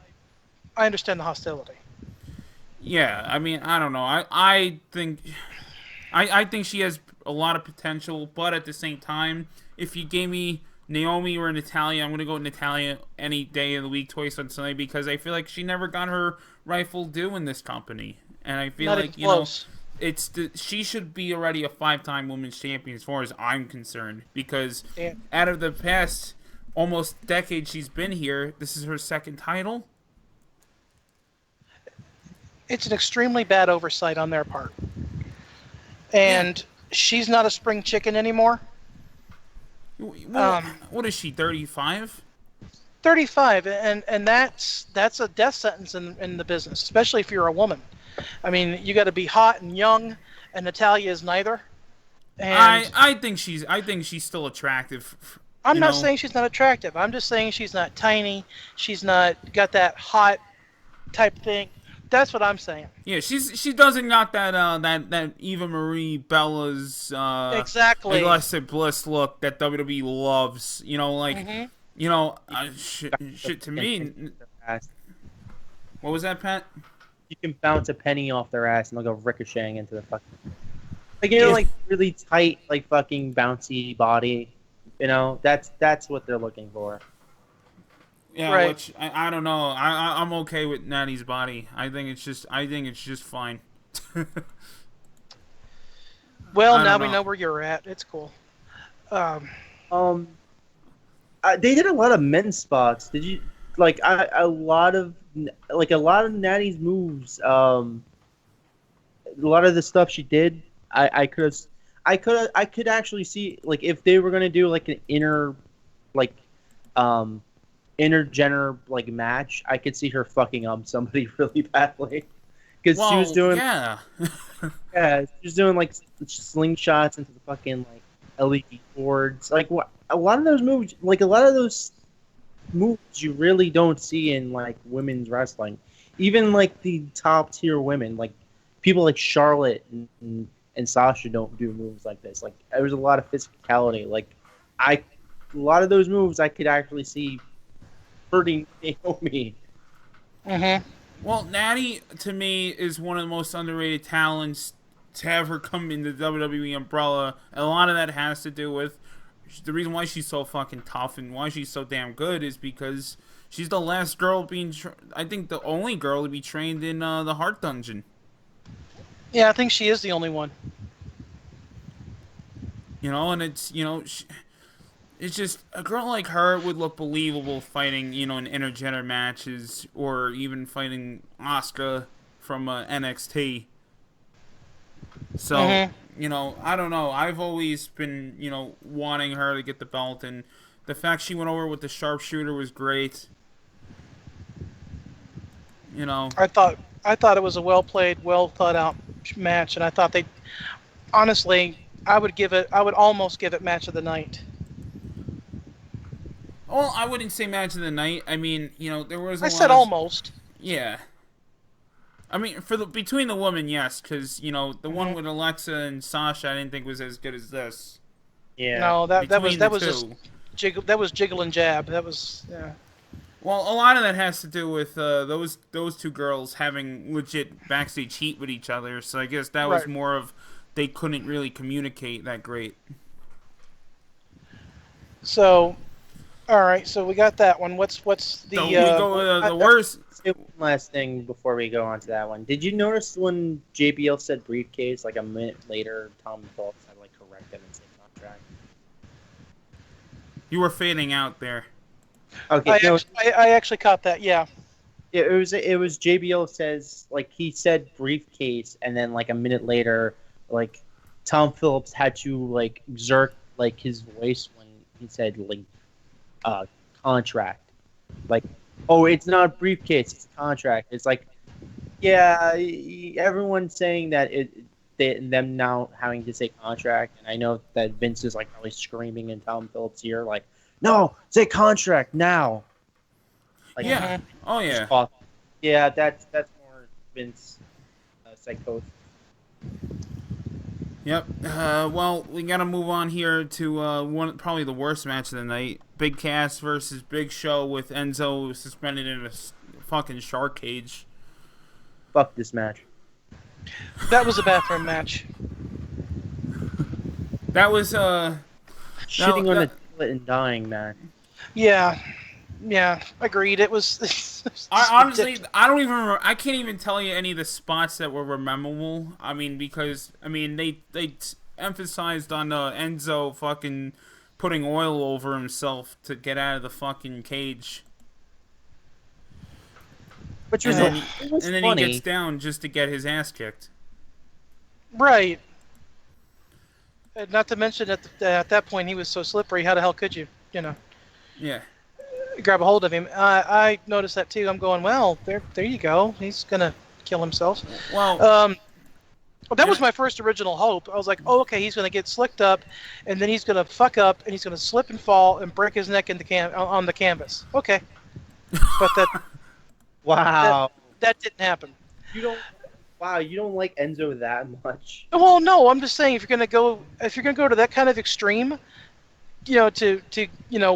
I understand the hostility. Yeah, I mean, I don't know. I think she has a lot of potential, but at the same time, if you gave me Naomi or Natalia, I'm gonna go with Natalia any day of the week, twice on Sunday, because I feel like she never got her rightful due in this company, and I feel Not like even close. she should be already a 5-time women's champion as far as I'm concerned, because Yeah. out of the past almost decade she's been here, this is her second title. It's an extremely bad oversight on their part, and she's not a spring chicken anymore. Well, what is she, 35? 35, and that's a death sentence in the business, especially if you're a woman. I mean, you got to be hot and young and Natalia is neither. I And I think she's still attractive. I'm You not know. saying she's not attractive. I'm just saying she's not tiny. She's not got that hot type thing. That's what I'm saying. Yeah, she doesn't got that Eva Marie Bella's Exactly. illicit bliss look that WWE loves. Hmm. Shit to Can me. penny off their ass. What was that, Pat? You can bounce a penny off their ass and they'll go ricocheting into the fucking. Like Yeah. like really tight, like fucking bouncy body. That's what they're looking for. Yeah, Right. which I don't know. I'm okay with Natty's body. I think it's just fine. Well, I now don't we know. know where you're at. It's cool. Um, Um, they did a lot of men's spots. Did you a lot of Natty's moves? A lot of the stuff she did, I could actually see like if they were gonna do like an like um intergender like match, I could see her fucking somebody really badly because she was Well, doing yeah. she was doing like slingshots into the fucking like LED boards. Like what a lot of those moves, like a lot of those moves, you really don't see in like women's wrestling. Even like the top tier women, like people like Charlotte and Sasha don't do moves like this. Like there was a lot of physicality. A lot of those moves I could actually see hurting Naomi. hmm Well, Natty to me is one of the most underrated talents to have her come in the WWE umbrella. And a lot of that has to do with the reason why she's so fucking tough and why she's so damn good is because she's the last girl I think the only girl to be trained in the Heart Dungeon. Yeah, I think she is the only one. And it's just a girl like her would look believable fighting, in intergender matches or even fighting Asuka from NXT. So, Hmm. I don't know. I've always been, wanting her to get the belt, and the fact she went over with the sharpshooter was great. You know, I thought it was a well played, well thought out match, and I thought they honestly, I would almost give it match of the night. well, I wouldn't say match of the night. I mean, there was a I lot said of, almost. yeah. I mean, between the women, yes, because the one with Alexa and Sasha, I didn't think was as good as this. Yeah. No, that was Between the just two. that was jiggle and jab. That was yeah. Well, a lot of that has to do with those two girls having legit backstage heat with each other. So I guess that was Right. more of they couldn't really communicate that great. So, all right. So we got that one. What's the So we go with the worst. Say one last thing before we go on to that one. Did you notice when JBL said briefcase, like a minute later, Tom Phillips had like correct him and say contract? You were fading out there. Okay, I actually caught that. Yeah. it was JBL says like he said briefcase, and then like a minute later, like Tom Phillips had to like exert like his voice when he said like contract, like oh it's not a briefcase, it's a contract. It's like yeah, everyone's saying that them now having to say contract, and I know that Vince is like probably screaming in Tom Phillips' ear like no, say contract now. Like, Yeah. Oh just yeah. talk. Yeah, that's more Vince psychosis. Yep. Well, we gotta move on here to probably the worst match of the night: Big Cass versus Big Show with Enzo suspended in a fucking shark cage. Fuck this match. That was a bathroom match. That was Shitting on the toilet and dying, man. Yeah. Yeah. Agreed. It was. I honestly, I don't even. I can't even tell you any of the spots that were memorable. I mean, because they emphasized on Enzo fucking putting oil over himself to get out of the fucking cage, Which and was, then it was and then funny. he gets down just to get his ass kicked. Right. And not to mention at that point he was so slippery. How the hell could you Yeah. grab a hold of him? I noticed that too. I'm going, well, there you go. He's gonna kill himself. Well, Um, Well, that was my first original hope. I was like, oh, okay, he's going to get slicked up, and then he's going to fuck up, and he's going to slip and fall and break his neck in the on the canvas. Okay, but Wow. that didn't happen. You don't. Wow, you don't like Enzo that much. Well, no, I'm just saying if you're going to go to that kind of extreme, to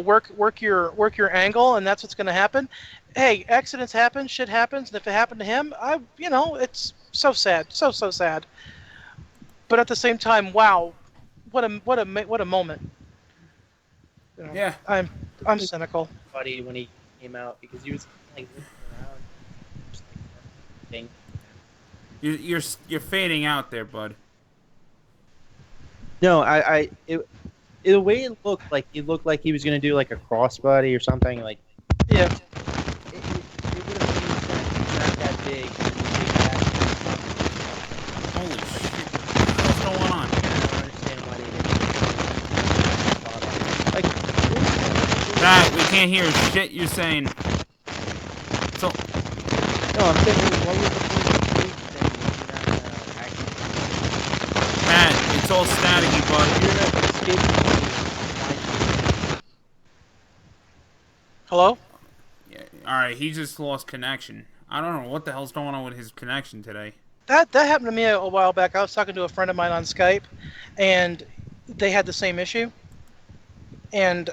work your angle, and that's what's going to happen. Hey, accidents happen, shit happens, and if it happened to him, it's so sad, so sad. But at the same time, wow, what a moment. Yeah. I'm cynical. Buddy, when he came out, because he was like looking around, just like, You're fading out there, bud. No, the way it looked like he was gonna do like a crossbody or something like. Yeah. It would have made sense. He's not that big. Holy shit. What's going on? I don't understand why they didn't. Like, Matt, we can't hear shit you're saying. So, no, I'm saying what was the point of the big thing if you're not actually. Matt, it's all staticky, bud. You're not escaping. Hello? Yeah, alright, he just lost connection. I don't know what the hell's going on with his connection today. That happened to me a while back. I was talking to a friend of mine on Skype, and they had the same issue. And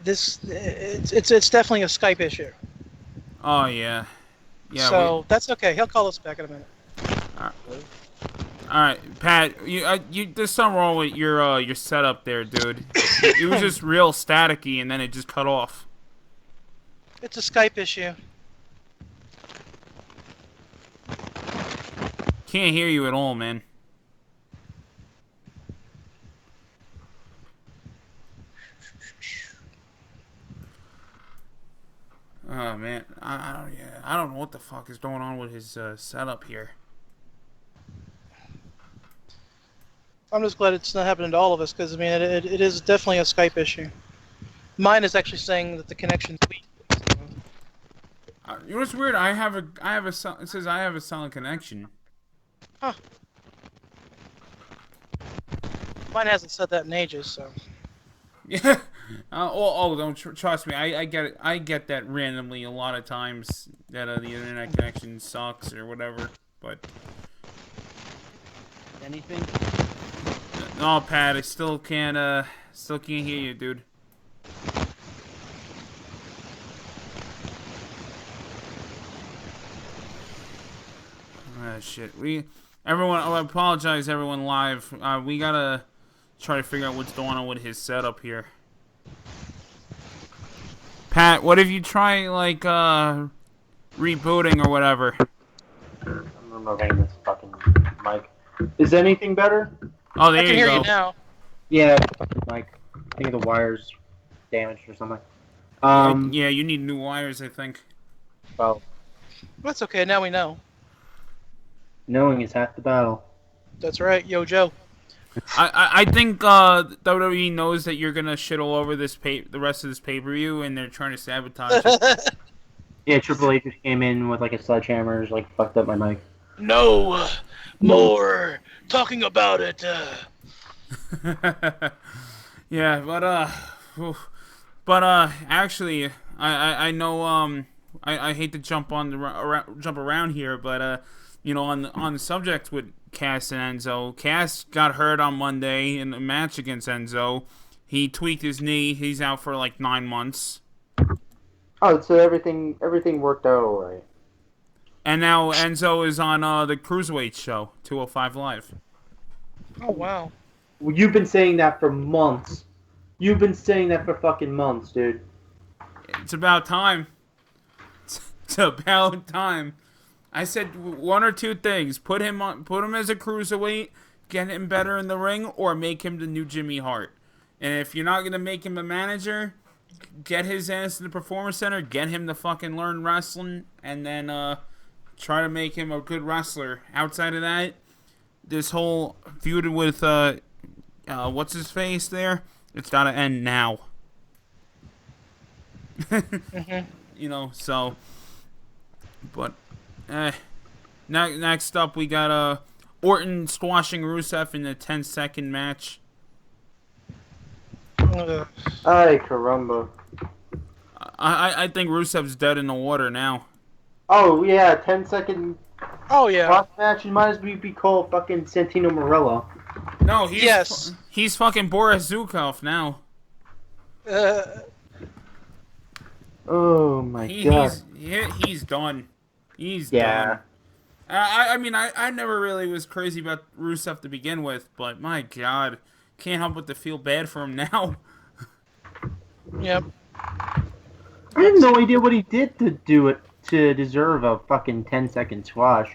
it's definitely a Skype issue. Oh, yeah. Yeah. So that's okay. He'll call us back in a minute. Alright, Pat, there's something wrong with your setup there, dude. It was just real staticky, and then it just cut off. It's a Skype issue. Can't hear you at all, man. Oh man, I don't know what the fuck is going on with his setup here. I'm just glad it's not happening to all of us, because I mean it is definitely a Skype issue. Mine is actually saying that the connection's weak. You know what's weird? It says I have a solid connection. Huh. Mine hasn't said that in ages, so. Yeah. Don't trust me. I get it. I get that randomly a lot of times that the internet connection sucks or whatever. But Anything? no, Pat, I still can't hear you, dude. Ah, shit. Everyone, I apologize, everyone live. We gotta try to figure out what's going on with his setup here. Pat, what if you try, like, rebooting or whatever? I'm removing this fucking mic. Is anything better? Oh, there I can you hear go. you now. Yeah, mic. I think the wire's damaged or something. Yeah, you need new wires, I think. Well, That's okay. Now we know. knowing is half the battle. That's right, Yo Joe. I think WWE knows that you're gonna shit all over the rest of this pay-per-view, and they're trying to sabotage it. Yeah, Triple H just came in with like a sledgehammer, like fucked up my mic. No more talking about it. Yeah, but actually, I know I hate to jump around here, but on the subject with Cass and Enzo, Cass got hurt on Monday in a match against Enzo. He tweaked his knee. He's out for like 9 months. Oh, so everything worked out all right. And now Enzo is on the Cruiserweight show, 205 Live. Oh wow. Well, you've been saying that for months. You've been saying that for fucking months, dude. It's about time. It's about time. I said one or two things: put him as a cruiserweight, get him better in the ring, or make him the new Jimmy Hart. And if you're not gonna make him a manager, get his ass to the Performance Center, get him to fucking learn wrestling, and then try to make him a good wrestler. Outside of that, this whole feud with what's his face there, it's gotta end now. So, but next up we got Orton squashing Rusev in a 10-second match. Ay, caramba. I think Rusev's dead in the water now. Oh, yeah, 10-second Oh yeah. squash match. You might as well be called fucking Santino Morello. No, Yes. he's fucking Boris Zukov now. Oh, my God. He's done. He's Yeah. done. I mean, I never really was crazy about Rusev to begin with, but my God, can't help but to feel bad for him now. Yep. I have no idea what he did to do it to deserve a fucking 10-second squash.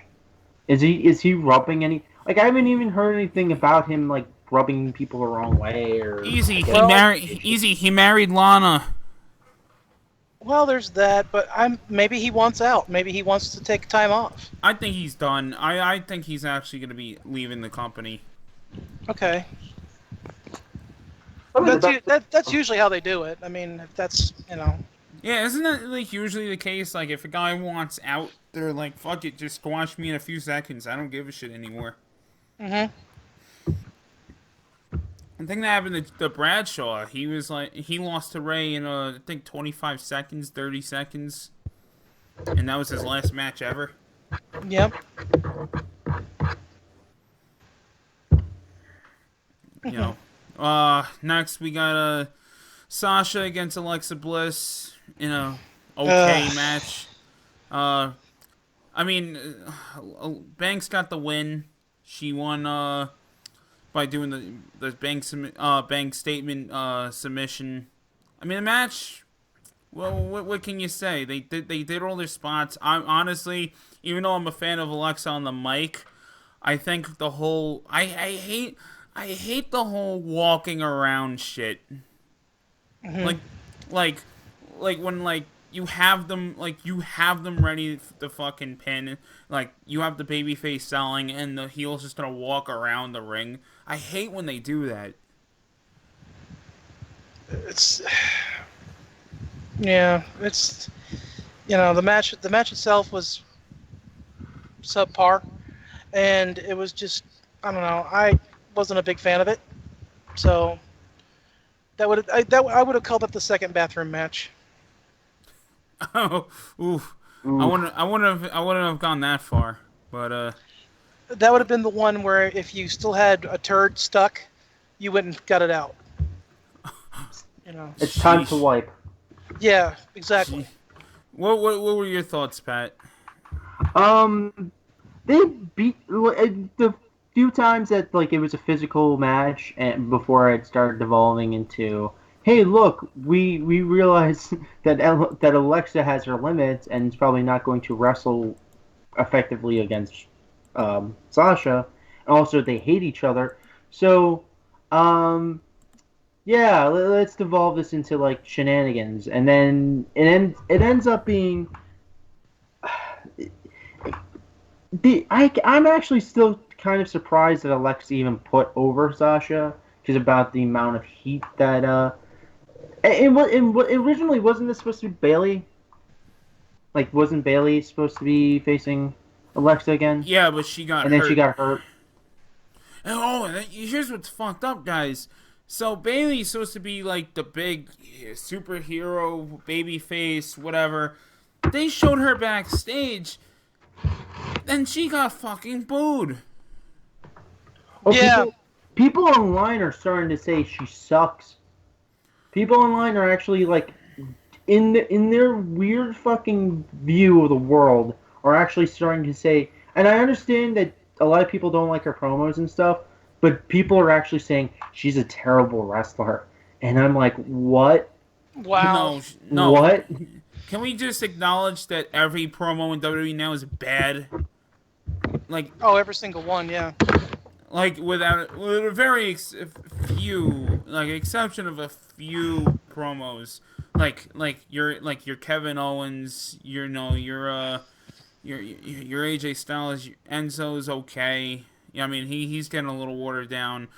Is he rubbing any? Like, I haven't even heard anything about him like rubbing people the wrong way or. Easy, Well- he married Lana. Well, there's that, but maybe he wants out. Maybe he wants to take time off. I think he's done. I think he's actually going to be leaving the company. Okay. That's usually how they do it. I mean, if that's, Yeah, isn't that like usually the case? Like, if a guy wants out, they're like, "Fuck it, just squash me in a few seconds. I don't give a shit anymore." Mhm. The thing that happened to Bradshaw, he lost to Ray in I think 25 seconds, 30 seconds, and that was his last match ever. Yep. You know. Next we got Sasha against Alexa Bliss in a okay match. I mean, Banks got the win. She won by doing the bank statement submission. I mean, the match. Well, what can you say? They did all their spots. I'm honestly, even though I'm a fan of Alexa on the mic, I think the whole I hate the whole walking around shit. Mm-hmm. Like when you have them ready to fucking pin, like you have the babyface selling and the heel's just gonna walk around the ring. I hate when they do that. It's the match itself was subpar, and it was just, I don't know, I wasn't a big fan of it, so I would have called it the second bathroom match. Oh, oof. I wouldn't have gone that far, but That would have been the one where if you still had a turd stuck, you went and got it out. It's time to wipe. Yeah, exactly. What were your thoughts, Pat? They beat the few times that like it was a physical match, and before it started devolving into, hey, look, we realize that Alexa has her limits and is probably not going to wrestle effectively against Sasha. Also, they hate each other, so yeah, let's devolve this into like shenanigans, and then it ends up being. I'm actually still kind of surprised that Alexa even put over Sasha, because about the amount of heat that originally wasn't this supposed to be Bailey? Like, wasn't Bailey supposed to be facing Alexa again? Yeah, but she got hurt. And then she got hurt. Oh, and here's what's fucked up, guys. So Bailey's supposed to be like the big superhero, baby face, whatever. They showed her backstage, and she got fucking booed. Oh, Yeah. People online are starting to say she sucks. People online are actually like, in their weird fucking view of the world, are actually starting to say. And I understand that a lot of people don't like her promos and stuff, but people are actually saying she's a terrible wrestler. And I'm like, what? Wow. No. What? Can we just acknowledge that every promo in WWE now is bad? Like, Oh, every single one, yeah. like with a very few, like exception of a few promos, like your Kevin Owens, your AJ Styles, Enzo's okay. Yeah, I mean he's getting a little watered down.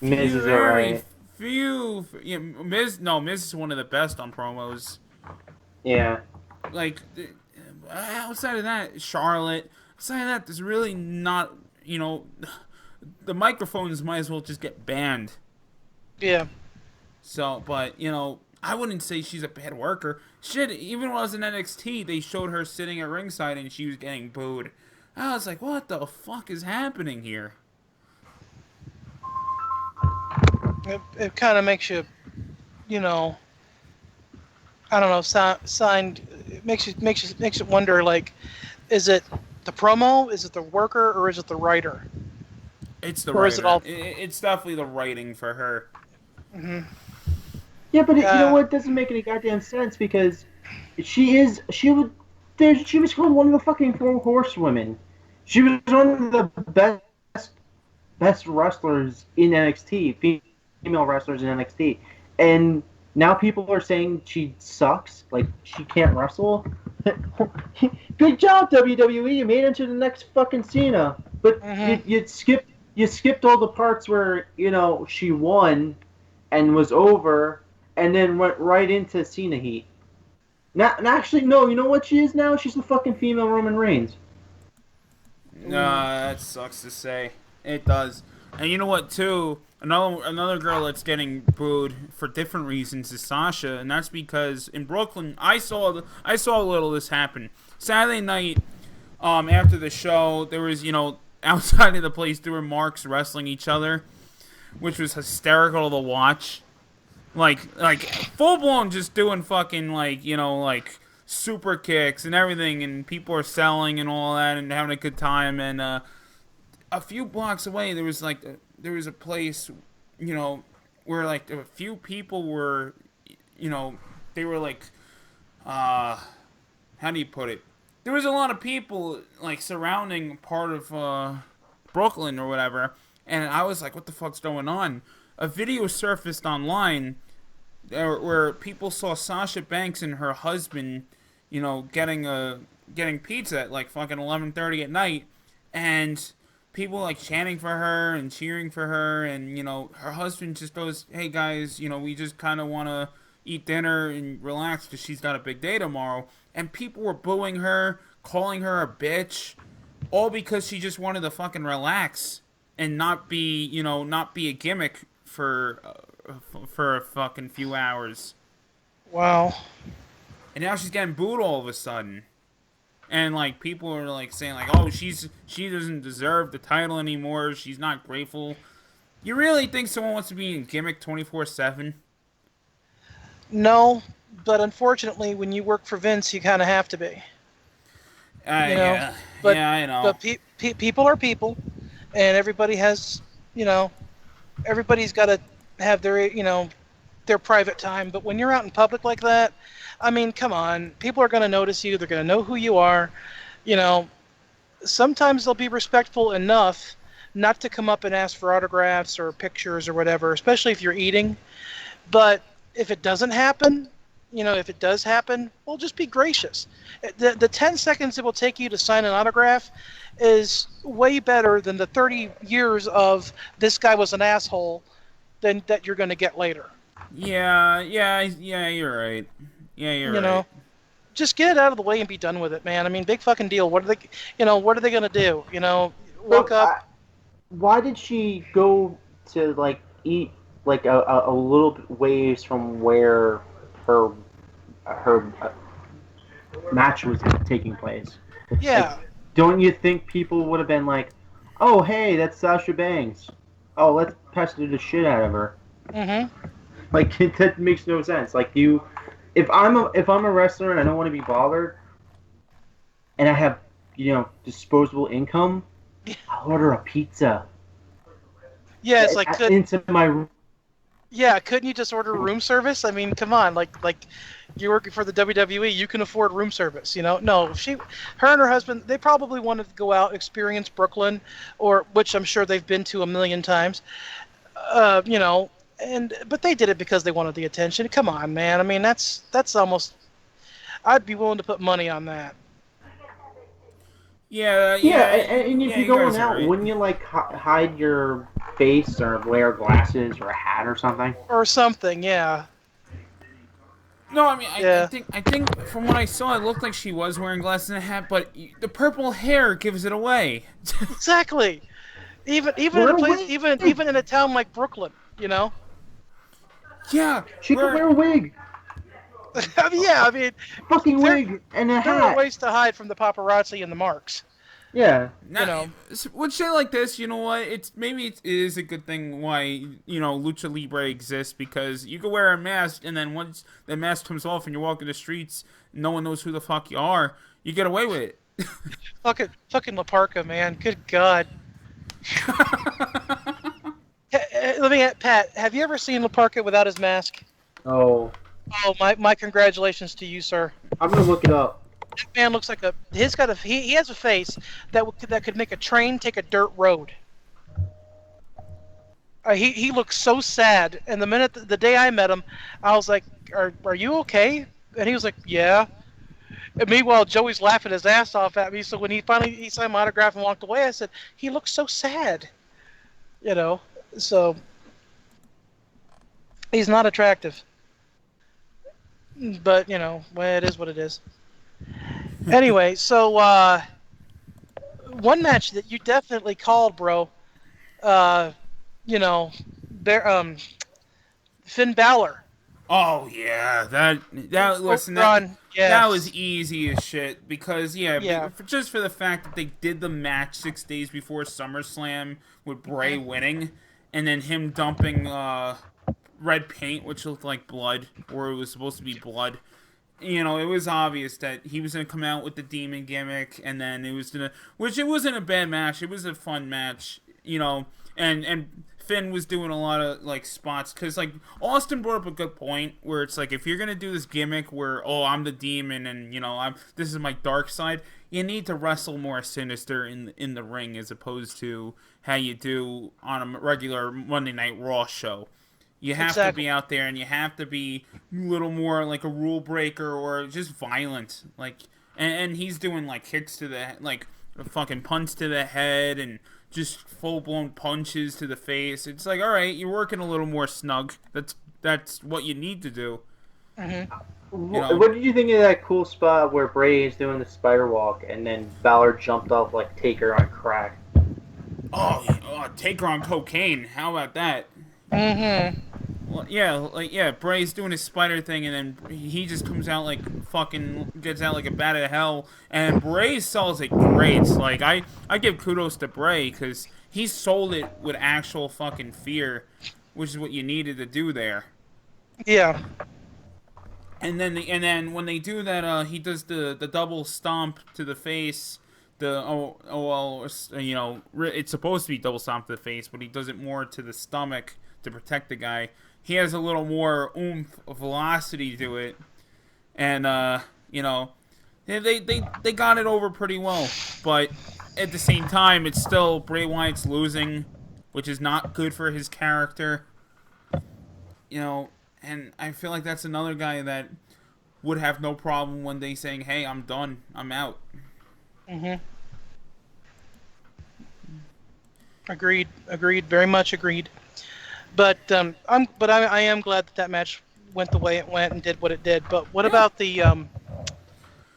Miz is alright. Miz is one of the best on promos. Yeah. Like outside of that, Charlotte. Outside of that, there's really not the microphones might as well just get banned. Yeah. So, but, I wouldn't say she's a bad worker. Shit, even when I was in NXT, they showed her sitting at ringside and she was getting booed. I was like, what the fuck is happening here? It kind of makes you, I don't know, it makes you wonder, like, is it the promo, is it the worker, or is it the writer? It's the Or writer. is it all? It's definitely the writing for her. Mm-hmm. Yeah, but you know what? It doesn't make any goddamn sense because she was called one of the fucking 4 horsewomen. She was one of the best wrestlers in NXT, female wrestlers in NXT, and now people are saying she sucks, like she can't wrestle. Good job, WWE. You made it to the next fucking Cena, but you skipped all the parts where she won and was over, and then went right into Cena heat. Actually, no. You know what she is now? She's the fucking female Roman Reigns. That sucks to say. It does. And you know what, too? Another girl that's getting booed for different reasons is Sasha, and that's because in Brooklyn, I saw a little of this happen. Saturday night, after the show, there was, outside of the place, there were marks wrestling each other, which was hysterical to watch. Like full blown just doing fucking like super kicks and everything, and people are selling and all that and having a good time. And a few blocks away, there was a place, where like a few people were, they were like, how do you put it? There was a lot of people like surrounding part of Brooklyn or whatever, and I was like, what the fuck's going on? A video surfaced online where people saw Sasha Banks and her husband, getting pizza at like fucking 11:30 at night, and people like chanting for her and cheering for her, and her husband just goes, "Hey guys, we just kind of want to eat dinner and relax because she's got a big day tomorrow," and people were booing her, calling her a bitch, all because she just wanted to fucking relax and not be a gimmick for a fucking few hours. Wow. And now she's getting booed all of a sudden. And like people are like saying like, "Oh, she doesn't deserve the title anymore. She's not grateful." You really think someone wants to be in gimmick 24/7? No, but unfortunately, when you work for Vince, you kind of have to be. Yeah. But, yeah, I know. But people are people, and everybody has, everybody's got to have their, their private time. But when you're out in public like that, I mean, come on. People are going to notice you. They're going to know who you are. Sometimes they'll be respectful enough not to come up and ask for autographs or pictures or whatever, especially if you're eating. But if it doesn't happen, if it does happen, well, just be gracious. The 10 seconds it will take you to sign an autograph is way better than the 30 years of this guy was an asshole that you're going to get later. Yeah, you're right. Yeah, you're right. Just get it out of the way and be done with it, man. I mean, big fucking deal. What are they going to do? Walk up. Why did she go to like eat like a little bit ways from where her match was taking place? Yeah. Like, don't you think people would have been like, "Oh, hey, that's Sasha Banks. Oh, let's pester the shit out of her." Mm-hmm. Like that makes no sense. Like if I'm a wrestler and I don't want to be bothered, and I have disposable income, I'll order a pizza. Yeah, it's like into my. Yeah, couldn't you just order room service? I mean, come on, like you're working for the WWE, you can afford room service, No, her and her husband, they probably wanted to go out, experience Brooklyn, which I'm sure they've been to a million times, but they did it because they wanted the attention. Come on, man. I mean, that's almost. I'd be willing to put money on that. Yeah. And if you're going out, right. wouldn't you like hide your face or wear glasses or a hat or something? Or something, yeah. No, I mean, I think from what I saw, it looked like she was wearing glasses and a hat, but the purple hair gives it away. Exactly. Even in Wear a a place, wig. even in a town like Brooklyn, you know. Yeah, She could wear a wig, I mean, yeah, I mean, fucking there wig, and a there are hat. ways to hide from the paparazzi and the marks. Yeah. You now, know, with shit like this, you know what? It is a good thing why Lucha Libre exists, because you can wear a mask, and then once the mask comes off and you're walking the streets, no one knows who the fuck you are. You get away with it. fucking La Parka, man. Good God. Let me, Pat. Have you ever seen La Parka without his mask? Oh, Oh, my congratulations to you, sir. I'm gonna look it up. That man looks like he has a face that could make a train take a dirt road. He looks so sad, and the day I met him, I was like, "Are you okay?" And he was like, "Yeah." And meanwhile, Joey's laughing his ass off at me. So when he signed my autograph and walked away, I said, "He looks so sad," you know. So he's not attractive, but well, it is what it is. Anyway, so one match that you definitely called, bro. Uh, you know, Bear, Finn Balor. Oh yeah, listen, Run, that was yes, easy as shit, because yeah, just for the fact that they did the match 6 days before SummerSlam with Bray winning, and then him dumping red paint, which looked like blood, or it was supposed to be blood. It was obvious that he was gonna come out with the demon gimmick, and then which it wasn't a bad match. It was a fun match, and Finn was doing a lot of like spots, because like Austin brought up a good point where it's like, if you're gonna do this gimmick where I'm the demon and this is my dark side, you need to wrestle more sinister in the ring, as opposed to how you do on a regular Monday Night Raw show. You have to be out there, and you have to be a little more like a rule breaker, or just violent. Like, and he's doing like kicks to the like a fucking punch to the head, and just full blown punches to the face. It's like, all right, you're working a little more snug. That's what you need to do. What did you think of that cool spot where Bray is doing the spider walk, and then Balor jumped off like Taker on crack? Taker on cocaine. How about that? Mm-hmm. Well, Bray's doing his spider thing, and then he just comes out like fucking gets out like a bat out of hell, and Bray sells it great. Like, I give kudos to Bray, because he sold it with actual fucking fear, which is what you needed to do there. Yeah. And then when they do that, he does the double stomp to the face. It's supposed to be double stomp to the face, but he does it more to the stomach to protect the guy. He has a little more oomph, velocity to it, and they got it over pretty well. But at the same time, it's still Bray Wyatt's losing, which is not good for his character. And I feel like that's another guy that would have no problem one day saying, "Hey, I'm done. I'm out." Mm-hmm. Agreed. Very much agreed. But I am glad that match went the way it went and did what it did. But what about the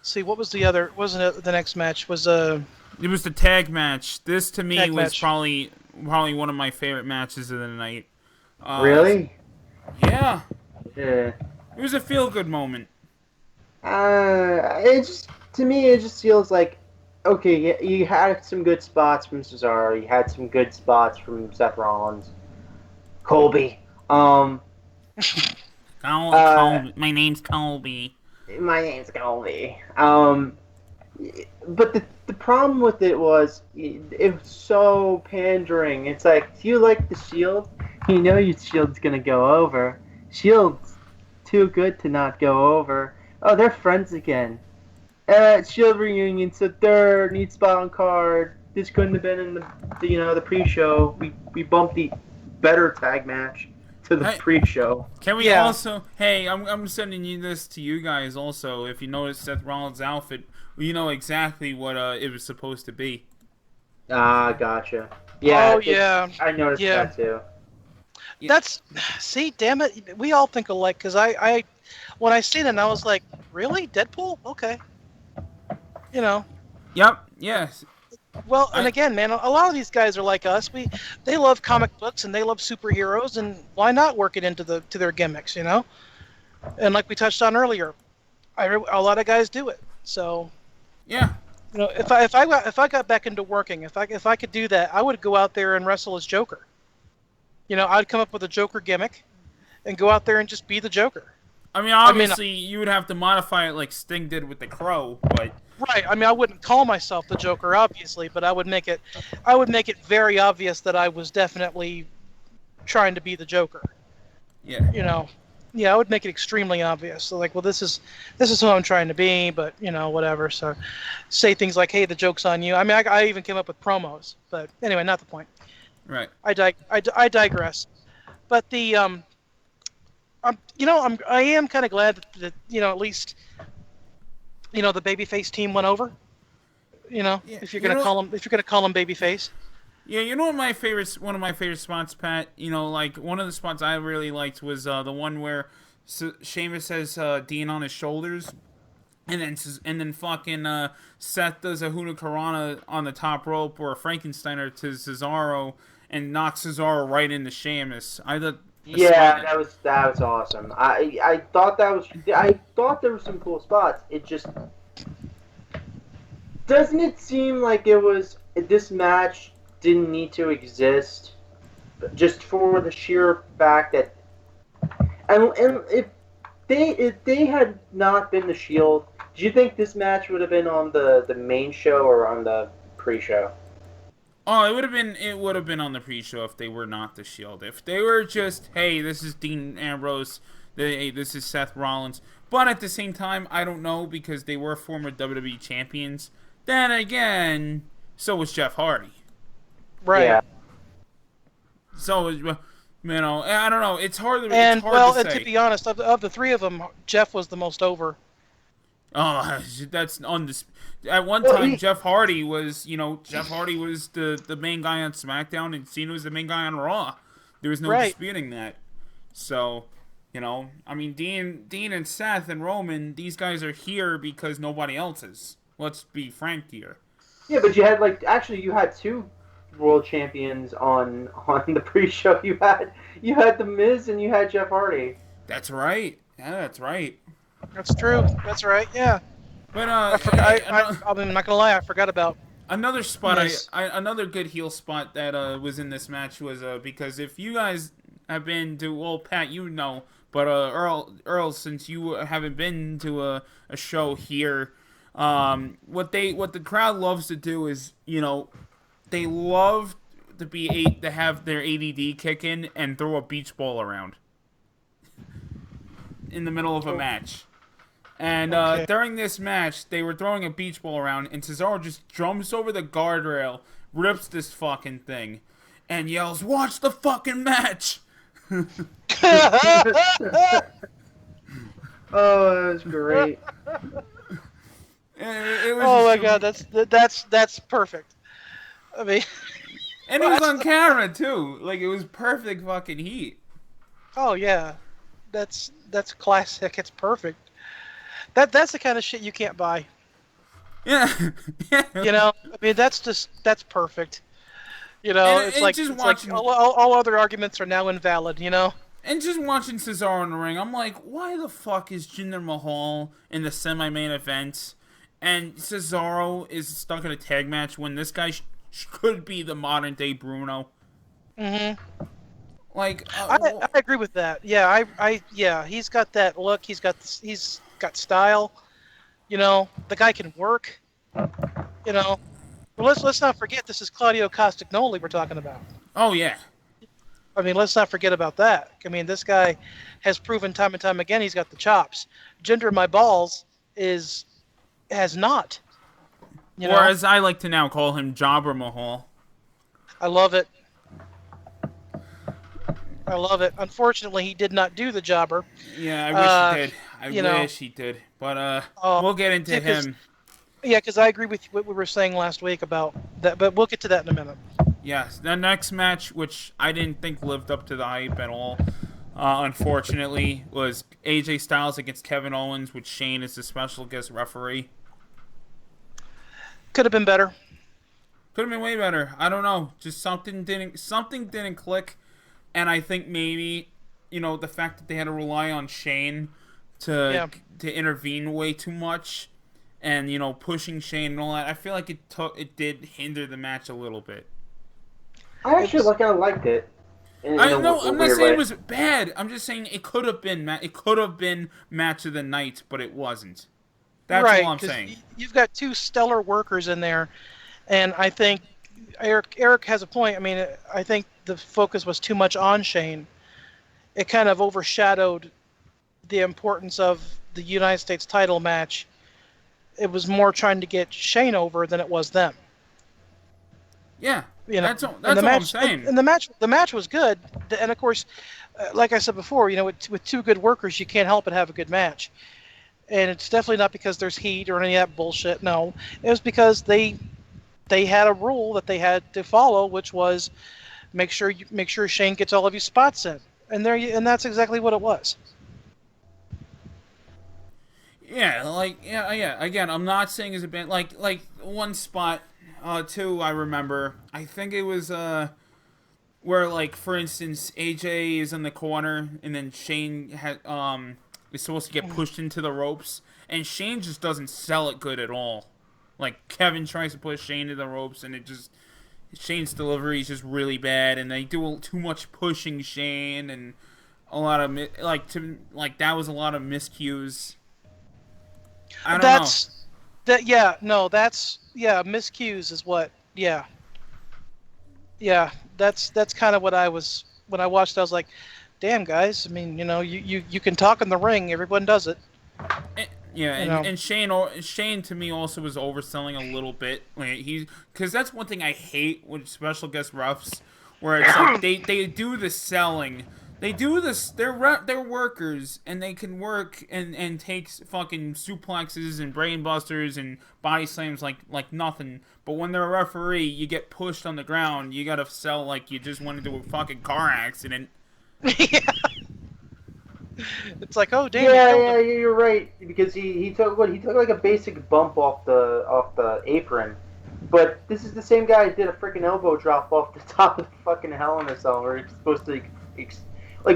See, what was the other? Wasn't it the next match? Was It was the tag match. This to me Tag was match. probably one of my favorite matches of the night. Really? Yeah, Yeah. it was a feel good moment. It just, to me, it just feels like, okay, you had some good spots from Cesaro, you had some good spots from Seth Rollins, Colby. My name's Colby. My name's Colby. But the problem with it was was so pandering. It's like, do you like the Shield? You know your Shield's gonna go over. Shield's too good to not go over. Oh, they're friends again. Shield reunion, so third neat spot on card. This couldn't have been in the pre-show. We bumped the better tag match to the pre-show. Can we Yeah. also? Hey, I'm sending this to you guys also. If you notice Seth Rollins' outfit, you know exactly what it was supposed to be. Ah, gotcha. Yeah. Oh yeah. I noticed Yeah. that too. See, damn it, we all think alike. Because I when I seen it, I was like, really, Deadpool? Okay. Yep. Yes. Well, and again, man, a lot of these guys are like us. They love comic books and they love superheroes, and why not work it into their gimmicks, you know? And like we touched on earlier, a lot of guys do it. So, Yeah. you know, if I got back into working, if I could do that, I would go out there and wrestle as Joker. You know, I'd come up with a Joker gimmick and go out there and just be the Joker. I mean, obviously, you would have to modify it like Sting did with the Crow, but Right. I mean, I wouldn't call myself the Joker, obviously, but I would make it very obvious that I was definitely trying to be the Joker. yeah. You know, yeah, I would make it extremely obvious. So like, well, this is who I'm trying to be, but you know, whatever. So, say things like, "Hey, the joke's on you." I mean, I even came up with promos, but anyway, not the point. Right. I digress. But I am kind of glad that at least the babyface team went over. You know, Yeah, if you're gonna call them babyface. Yeah, you know what one of my favorite spots, Pat? You know, like one of the spots I really liked was the one where Sheamus has Dean on his shoulders, and then fucking Seth does a Hurricanrana on the top rope or a Frankensteiner to Cesaro and knocks Cesaro right into Sheamus. I thought. Yeah, that was awesome. I thought there were some cool spots. It just doesn't it seem like this match didn't need to exist just for the sheer fact that and if they had not been the Shield, do you think this match would have been on the main show or on the pre-show? Oh, it would have been on the pre-show if they were not the Shield. If they were just, hey, this is Dean Ambrose, hey, this is Seth Rollins. But at the same time, I don't know because they were former WWE champions. Then again, so was Jeff Hardy. Right. Yeah. So was, I don't know. It's hard to And say. to be honest, of the three of them, Jeff was the most over. Oh, that's at one time Jeff Hardy was the main guy on SmackDown and Cena was the main guy on Raw. There was no disputing that. So, I mean Dean and Seth and Roman, these guys are here because nobody else is. Let's be frank here. Yeah, but you had two world champions on the pre-show. You had The Miz and you had Jeff Hardy. That's right. Yeah, that's right. That's true. That's right. Yeah. But I'm not gonna lie. I forgot about another spot. Miz. Another good heel spot that was in this match was because if you guys have been to Pat, but Earl, since you haven't been to a show here, what the crowd loves to do is they love to have their ADD kick in and throw a beach ball around in the middle of a match. And during this match, they were throwing a beach ball around, and Cesaro just jumps over the guardrail, rips this fucking thing, and yells, "Watch the fucking match!" Oh, that was great. Oh my god, that's perfect. I mean, and it was on camera too. Like, it was perfect fucking heat. Oh yeah, that's classic. It's perfect. That's the kind of shit you can't buy. Yeah. I mean, that's perfect. It's like all other arguments are now invalid. And just watching Cesaro in the ring, I'm like, why the fuck is Jinder Mahal in the semi-main event, and Cesaro is stuck in a tag match when this guy could be the modern day Bruno? Mm-hmm. Like, I agree with that. Yeah, yeah, he's got that look. He's got style. The guy can work. But let's not forget this is Claudio Castagnoli we're talking about. Oh yeah. I mean, let's not forget about that. I mean, this guy has proven time and time again he's got the chops. Jinder My Balls has not. Or as I like to now call him, Jobber Mahal. I love it. Unfortunately, he did not do the jobber. Yeah, I wish he did. I wish he did. But we'll get into him. Yeah, because I agree with what we were saying last week about that, but we'll get to that in a minute. Yes, the next match, which I didn't think lived up to the hype at all, unfortunately, was AJ Styles against Kevin Owens, with Shane as the special guest referee. Could have been better. Could have been way better. I don't know. Just something didn't click, and I think maybe, the fact that they had to rely on Shane to intervene way too much, and pushing Shane and all that. I feel like it did hinder the match a little bit. I actually kind of liked it. I'm not saying it was bad. I'm just saying it could have been match of the night, but it wasn't. That's right, all I'm saying. You've got two stellar workers in there, and I think Eric has a point. I mean, I think the focus was too much on Shane. It kind of overshadowed the importance of the United States title match. It was more trying to get Shane over than it was them. Yeah, that's all match, I'm saying. And the match was good, and of course, like I said before, with two good workers, you can't help but have a good match. And it's definitely not because there's heat or any of that bullshit. No, it was because they had a rule that they had to follow, which was make sure Shane gets all of his spots in, and that's exactly what it was. Yeah, Again, I'm not saying it's a band like one spot. Too, I remember. I think it was where, for instance, AJ is in the corner, and then Shane is supposed to get pushed into the ropes, and Shane just doesn't sell it good at all. Like, Kevin tries to push Shane to the ropes, and Shane's delivery is just really bad, and they do too much pushing Shane, and a lot of that was a lot of miscues. I don't know. Miscues is what. Yeah, that's kind of what I was when I watched. I was like, "Damn, guys! I mean, you can talk in the ring. Everyone does it." And Shane to me also was overselling a little bit. Because that's one thing I hate with special guest refs, where it's like they do the selling. They do this. They're workers, and they can work and take fucking suplexes and brain busters and body slams like nothing. But when they're a referee, you get pushed on the ground. You gotta sell like you just went into a fucking car accident. Yeah. It's like, oh damn. Yeah, you're right. Because he took like a basic bump off the apron. But this is the same guy who did a freaking elbow drop off the top of the fucking Hell in a Cell, where he's supposed to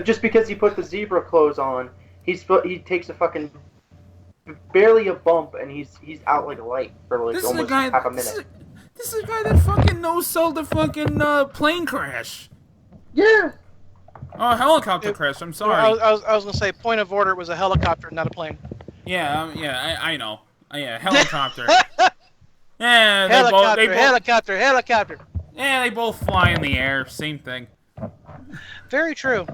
just because he put the zebra clothes on, he takes a fucking barely a bump, and he's out like a light for almost half a minute. This is the guy that fucking no-sold the fucking plane crash. Yeah. Oh, helicopter crash. I'm sorry. I was gonna say, point of order, it was a helicopter, not a plane. Yeah, I know. Yeah, helicopter. Yeah, helicopter. Yeah, they both fly in the air. Same thing. Very true,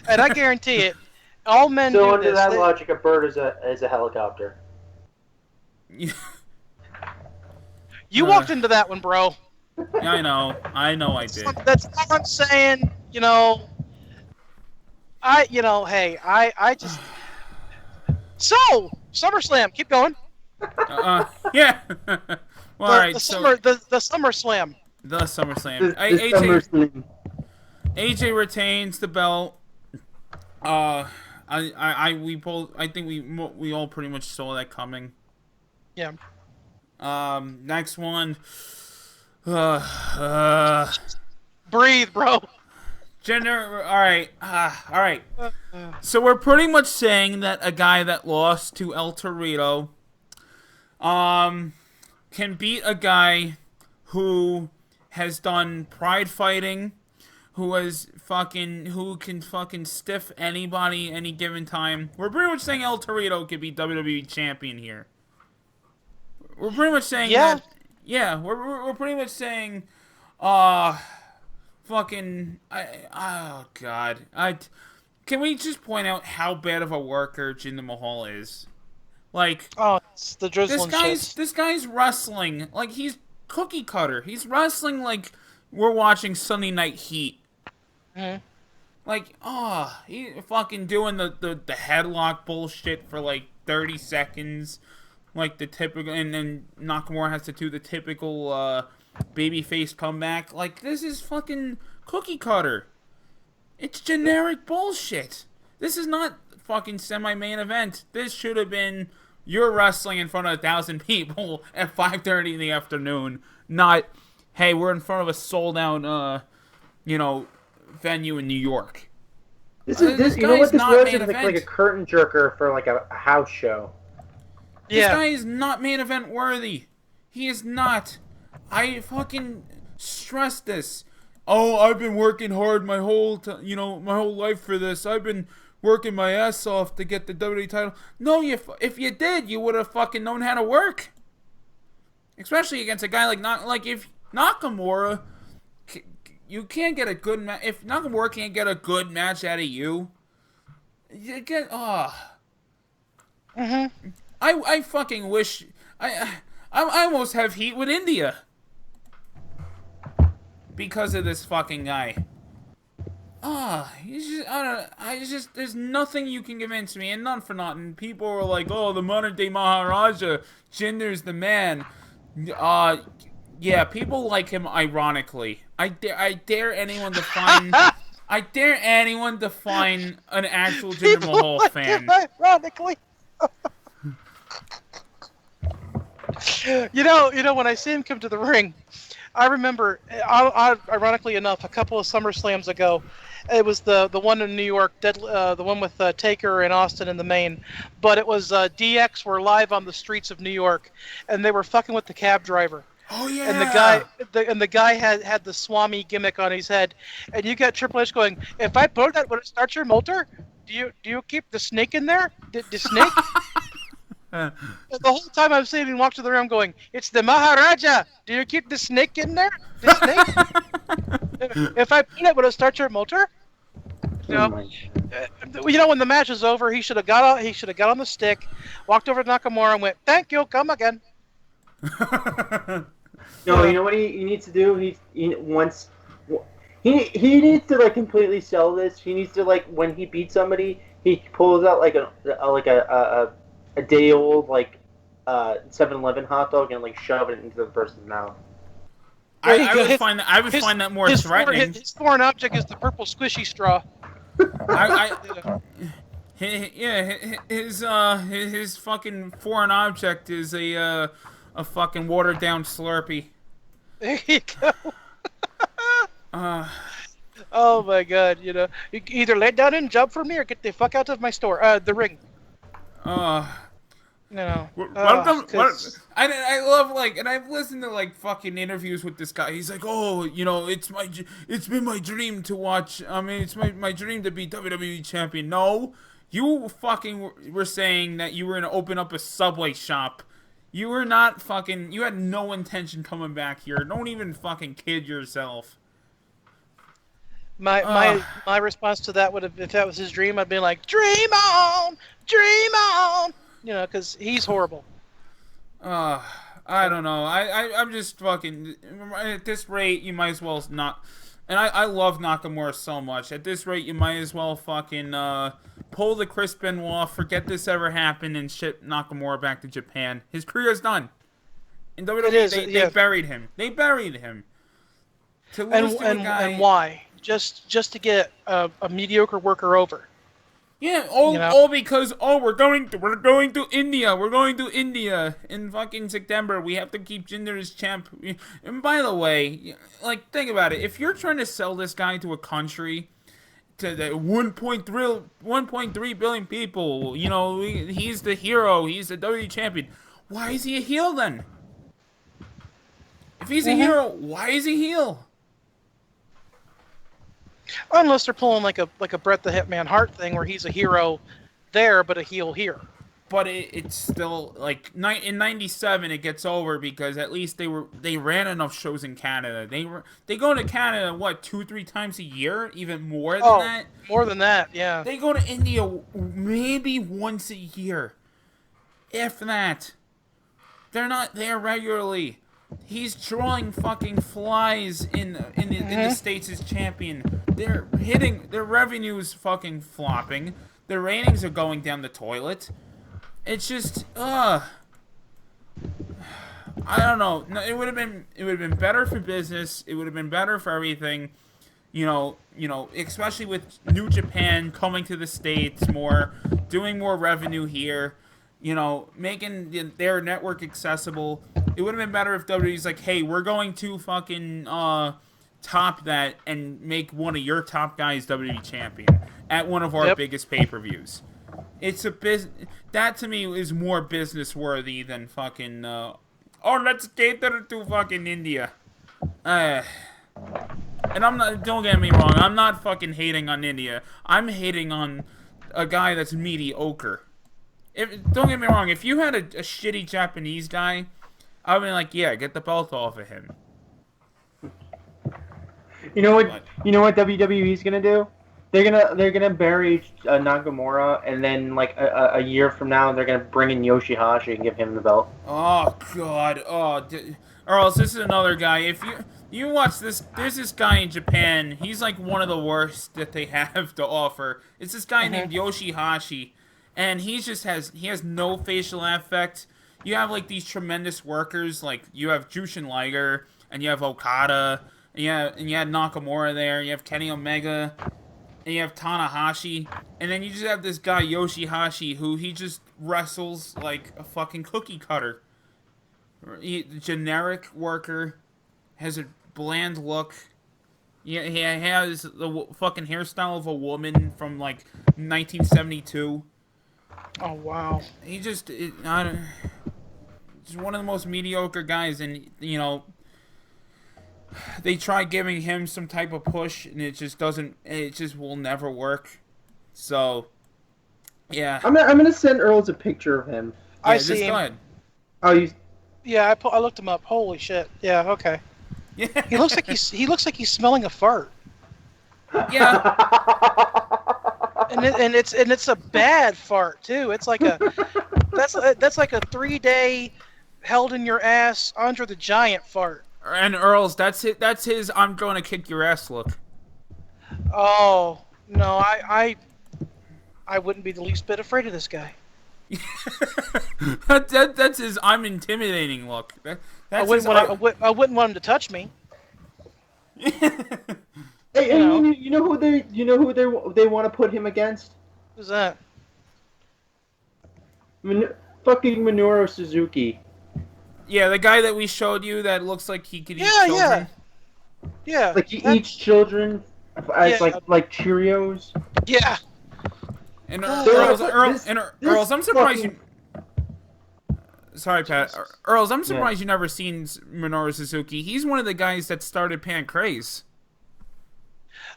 and I guarantee it. All men do this. So under that logic, a bird is a helicopter. You walked into that one, bro. Yeah, I know I did. That's all I'm saying. I just. So SummerSlam, keep going. Yeah. Well, all right. The SummerSlam. The SummerSlam. SummerSlam. AJ retains the belt. I think we all pretty much saw that coming. Yeah. Next one. Breathe, bro. All right. So we're pretty much saying that a guy that lost to El Torito, can beat a guy who has done pride fighting, who can fucking stiff anybody any given time. We're pretty much saying El Torito could be WWE champion here. We're pretty much saying that. Yeah, we're pretty much saying, oh God. Can we just point out how bad of a worker Jinder Mahal is? It's the drizzling this guy's wrestling like he's cookie cutter. He's wrestling like we're watching Sunday Night Heat. Mm-hmm. He fucking doing the headlock bullshit for 30 seconds. Like the typical, and then Nakamura has to do the typical babyface comeback. This is fucking cookie cutter. It's generic bullshit. This is not fucking semi-main event. This should have been you're wrestling in front of 1,000 people at 5:30 in the afternoon. Not, hey, we're in front of a sold out, venue in New York. This is this. You know guy's what? This not was main like event. a curtain jerker for like a house show. This Yeah. guy is not main event worthy. He is not. I fucking stress this. Oh, I've been working hard my whole my whole life for this. I've been working my ass off to get the WWE title. No, if you did, you would have fucking known how to work. Especially against a guy like if Nakamura, you can't get a good match. If Nakamura can't get a good match out of you, you get I fucking wish I almost have heat with India because of this fucking guy. He's just I just there's nothing you can convince me, and none for nothing. People were like, "Oh, the modern day Maharaja, Jinder's the man." Yeah, people like him ironically. I dare anyone to find I dare anyone to find an actual Jinder People Mahal like fan. him, ironically. You know, when I see him come to the ring, I remember, ironically enough, a couple of SummerSlams ago, it was the one in New York, the one with Taker and Austin in the main, but it was DX were live on the streets of New York, and they were fucking with the cab driver. Oh yeah. And the guy had the Swami gimmick on his head, and you got Triple H going, "If I pull that, will it start your motor? Do you keep the snake in there? The snake?" The whole time I'm seeing him walk to the ring, I'm going, "It's the Maharaja. Do you keep the snake in there? The snake? If I pull it, will it start your motor?" You know, when the match is over, he should have got on the stick, walked over to Nakamura, and went, "Thank you, come again." No, you know what he needs to do? He needs to like completely sell this. He needs to like when he beats somebody, he pulls out like a day old like 7-Eleven hot dog and like shove it into the person's mouth. I would find that more threatening. His foreign object is the purple squishy straw. His fucking foreign object is a fucking watered down Slurpee. There you go. Oh my god, you can either lay down and jump for me or get the fuck out of my store. The ring. Welcome. I love and I've listened to fucking interviews with this guy. He's like, oh, it's been my dream to watch. I mean, it's my dream to be WWE champion. No, you fucking were saying that you were gonna open up a Subway shop. You were not fucking. You had no intention coming back here. Don't even fucking kid yourself. My response to that would have, if that was his dream, I'd be like, dream on, because he's horrible. I don't know. I'm just fucking. At this rate, you might as well not. And I love Nakamura so much. At this rate, you might as well fucking pull the Chris Benoit, forget this ever happened, and ship Nakamura back to Japan. His career's done. In WWE, they buried him. They buried him. To lose to a guy, and why? Just to get a mediocre worker over. Yeah, all because we're going to India. We're going to India in fucking September. We have to keep Jinder as champ. And by the way, think about it. If you're trying to sell this guy to a country, to the 1.3 billion people, he's the hero. He's the WWE champion. Why is he a heel then? If he's a hero, why is he heel? Unless they're pulling like a Bret the Hitman Hart thing where he's a hero there but a heel here. But it's still in '97 it gets over because at least they ran enough shows in Canada. They go to Canada 2-3 times a year, even more than that. More than that, yeah. They go to India maybe once a year, if that. They're not there regularly. He's drawing fucking flies in the States as champion. Their revenue's fucking flopping. Their ratings are going down the toilet. It's just I don't know. No, it would have been better for business. It would have been better for everything. Especially with New Japan coming to the States more, doing more revenue here. Making their network accessible. It would have been better if WWE's like, hey, we're going to fucking top that and make one of your top guys WWE champion at one of our biggest pay-per-views. It's a that to me is more business worthy than fucking let's cater to fucking India. And I'm not, don't get me wrong, I'm not fucking hating on India. I'm hating on a guy that's mediocre. Don't get me wrong, if you had a shitty Japanese guy, I would be like, yeah, get the belt off of him. You know what? You know what WWE's gonna do? They're gonna bury Nakamura, and then like a year from now, they're gonna bring in Yoshihashi and give him the belt. Oh god. Or else this is another guy. If you watch this, there's this guy in Japan. He's like one of the worst that they have to offer. It's this guy named Yoshihashi, and he has no facial affect. You have like these tremendous workers, like you have Jushin Liger, and you have Okada, and you had Nakamura there. You have Kenny Omega, and you have Tanahashi, and then you just have this guy Yoshihashi, who he just wrestles like a fucking cookie cutter. Generic worker, has a bland look. He has the fucking hairstyle of a woman from like 1972. Oh wow. He just one of the most mediocre guys, and you know they try giving him some type of push, and it just doesn't. It just will never work. So, yeah. I'm gonna send Earls a picture of him. Yeah, I see him. Go ahead. Oh, you. Yeah, I looked him up. Holy shit. Yeah, okay. Yeah. He looks like he's smelling a fart. Yeah. And it's a bad fart too. It's like that's like a 3-day held in your ass Andre the Giant fart. And Earls, that's it. That's his. I'm going to kick your ass look. Oh no, I wouldn't be the least bit afraid of this guy. That's his. I'm intimidating look. I wouldn't want him to touch me. Hey, you know who they want to put him against? Who's that? Fucking Minoru Suzuki. Yeah, the guy that we showed you that looks like he could eat Yeah, children. Yeah. Like he eats children as like Cheerios. Yeah. And This Earls, I'm surprised fucking- you. Sorry, Pat. Earls, I'm surprised you never seen Minoru Suzuki. He's one of the guys that started Pancrase.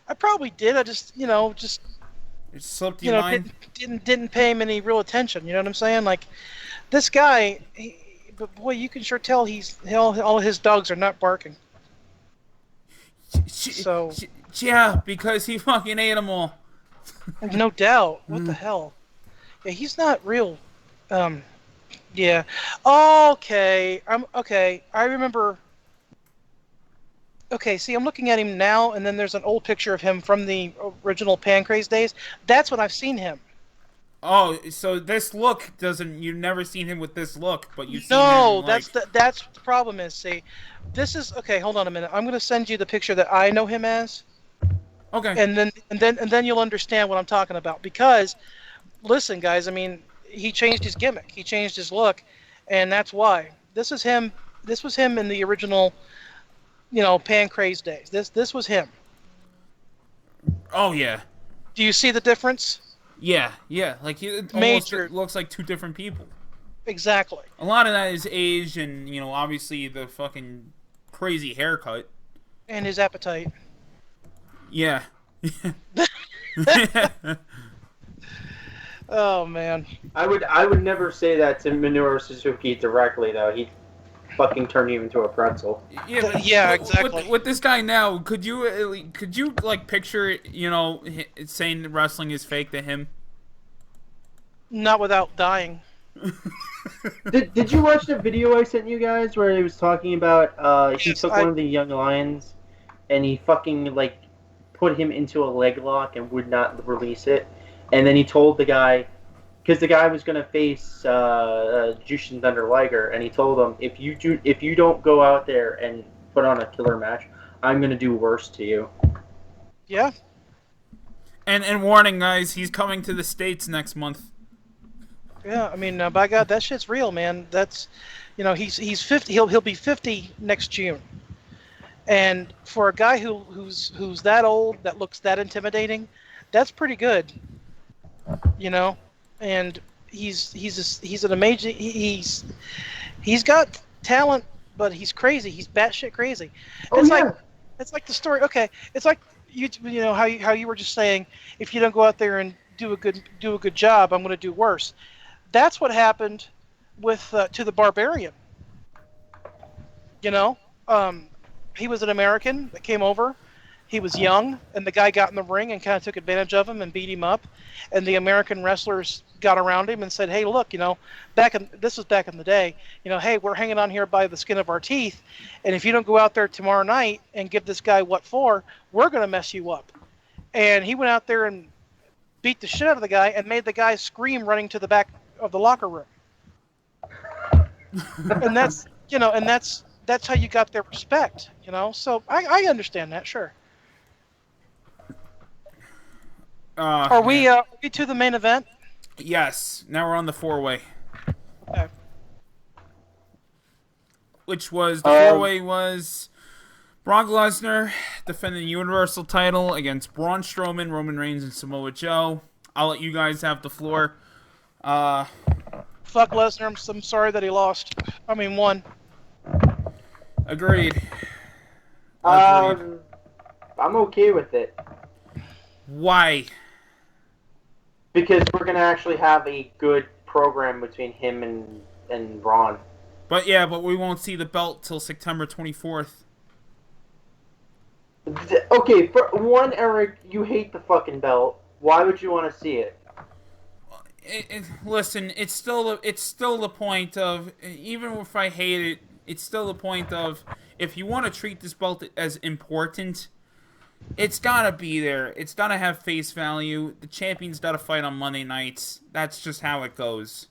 I probably did. I just It slipped your mind. didn't pay him any real attention. You know what I'm saying? Like this guy, but boy, you can sure tell all his dogs are not barking. Yeah, because he fucking ate them all. No doubt. What the hell? Yeah, he's not real. Yeah. Okay. Okay. I remember. Okay, see, I'm looking at him now, and then there's an old picture of him from the original Pancrase days. That's when I've seen him. Oh, so this look doesn't. You've never seen him with this look, but you've seen No, him. that's what the problem is. See, this is okay. Hold on a minute. I'm gonna send you the picture that I know him as. Okay. And then you'll understand what I'm talking about. Because, listen, guys. I mean, he changed his gimmick. He changed his look, and that's why. This is him. This was him in the original, Pancrase days. This was him. Oh yeah. Do you see the difference? Yeah. Like he almost looks like two different people. Exactly. A lot of that is age, and obviously the fucking crazy haircut. And his appetite. Yeah. Oh man. I would never say that to Minoru Suzuki directly though. He'd fucking turn you into a pretzel. Yeah, exactly. With this guy now, could you like picture saying wrestling is fake to him? Not without dying. Did you watch the video I sent you guys where he was talking about he took one of the young lions and he fucking like put him into a leg lock and would not release it, and then he told the guy, because the guy was gonna face Jushin Thunder Liger, and he told him, if you don't go out there and put on a killer match, I'm gonna do worse to you. Yeah. And warning, guys, he's coming to the States next month. Yeah. I mean, by God, that shit's real, man. That's, he's 50. He'll be 50 next June. And for a guy who's that old, that looks that intimidating, that's pretty good, you know. And he's an amazing. He's got talent, but he's crazy. He's batshit crazy. Oh It's yeah. like it's like the story. Okay, it's like you know how you were just saying, if you don't go out there and do a good job, I'm going to do worse. That's what happened with to the Barbarian. You know, um, he was an American that came over. He was young, and the guy got in the ring and kind of took advantage of him and beat him up. And the American wrestlers got around him and said, "Hey, look, this was back in the day. Hey, we're hanging on here by the skin of our teeth, and if you don't go out there tomorrow night and give this guy what for, we're gonna mess you up." And he went out there and beat the shit out of the guy and made the guy scream running to the back of the locker room. And that's how you got their respect. So I understand that, sure. Are we to the main event? Yes. Now we're on the 4-way. Okay. Which was the 4-way was Brock Lesnar defending the Universal title against Braun Strowman, Roman Reigns, and Samoa Joe. I'll let you guys have the floor. Fuck Lesnar. I'm sorry that he lost. I mean, won. Agreed. I'm okay with it Why? because we're gonna actually have a good program between him and Braun. But we won't see the belt till September 24th. Okay, for one, Eric, you hate the fucking belt. Why would you want to see it? Listen, it's still the point of, even if I hate it, it's still the point of, if you want to treat this belt as important, it's gotta be there. It's gotta have face value. The champion's gotta fight on Monday nights. That's just how it goes.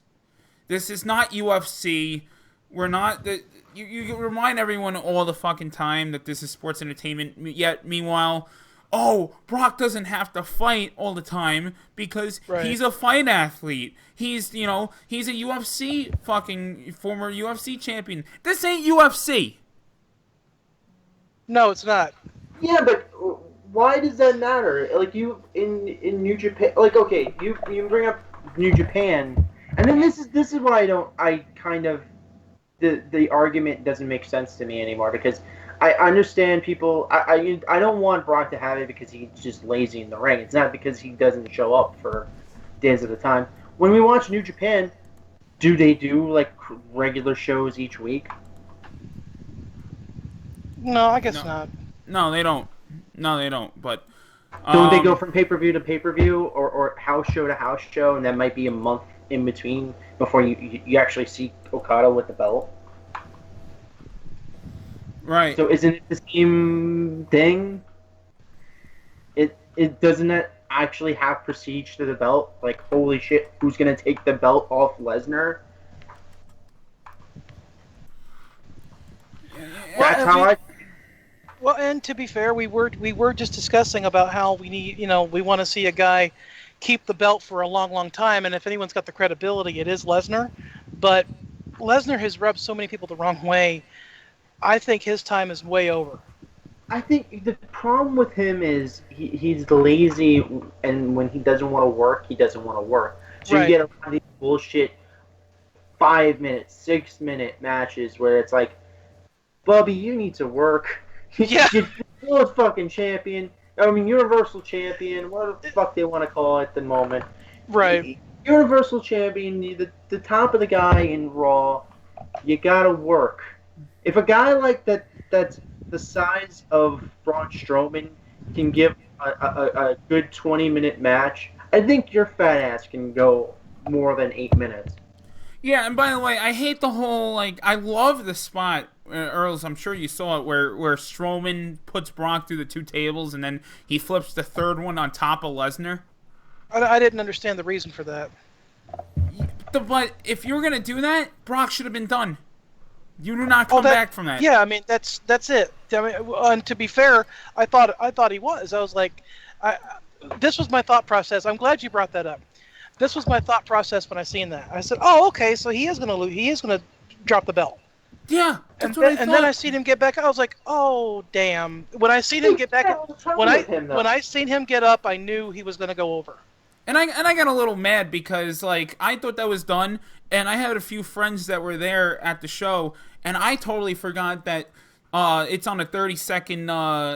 This is not UFC. We're not the. You remind everyone all the fucking time that this is sports entertainment. Yet, meanwhile, Brock doesn't have to fight all the time because he's a fight athlete. He's a UFC fucking former UFC champion. This ain't UFC. No, it's not. Yeah, but why does that matter? Like, you in New Japan, like, okay, you bring up New Japan, and then this is why the argument doesn't make sense to me anymore, because I understand people. I don't want Brock to have it because he's just lazy in the ring. It's not because he doesn't show up for days at a time. When we watch New Japan, do they do like regular shows each week? No, I guess not. No, they don't. But don't they go from pay-per-view to pay-per-view, or house show to house show, and that might be a month in between before you actually see Okada with the belt? Right. So isn't it the same thing? It doesn't that actually have prestige to the belt? Like, holy shit, who's gonna take the belt off Lesnar? That's how I. Well, and to be fair, we were just discussing about how we need, we want to see a guy keep the belt for a long, long time, and if anyone's got the credibility, it is Lesnar. But Lesnar has rubbed so many people the wrong way. I think his time is way over. I think the problem with him is he's lazy, and when he doesn't want to work, he doesn't want to work. So you get a lot of these bullshit 5-minute, 6-minute matches where it's like, Bubby, you need to work. Yeah. You're a fucking champion. I mean, Universal Champion, what the fuck they want to call it at the moment. Right. Universal Champion, the top of the guy in Raw, you gotta work. If a guy like that's the size of Braun Strowman can give a good 20-minute match, I think your fat ass can go more than 8 minutes. Yeah, and by the way, I hate the whole, I love the spot, Earls, I'm sure you saw it, where Strowman puts Brock through the 2 tables and then he flips the third one on top of Lesnar. I didn't understand the reason for that. But if you were going to do that, Brock should have been done. You do not come back from that. Yeah, I mean, that's it. I mean, and to be fair, I thought he was. I was like, this was my thought process. I'm glad you brought that up. This was my thought process when I seen that. I said, "Oh, okay, so he is gonna lose. He is gonna drop the belt." Yeah, And that's what I and then I thought. seen him get back. I was like, "Oh, damn!" When I seen him get back, What's wrong with him, though? when I seen him get up, I knew he was gonna go over. And I got a little mad because like I thought that was done, and I had a few friends that were there at the show, and I totally forgot that it's on a 30-second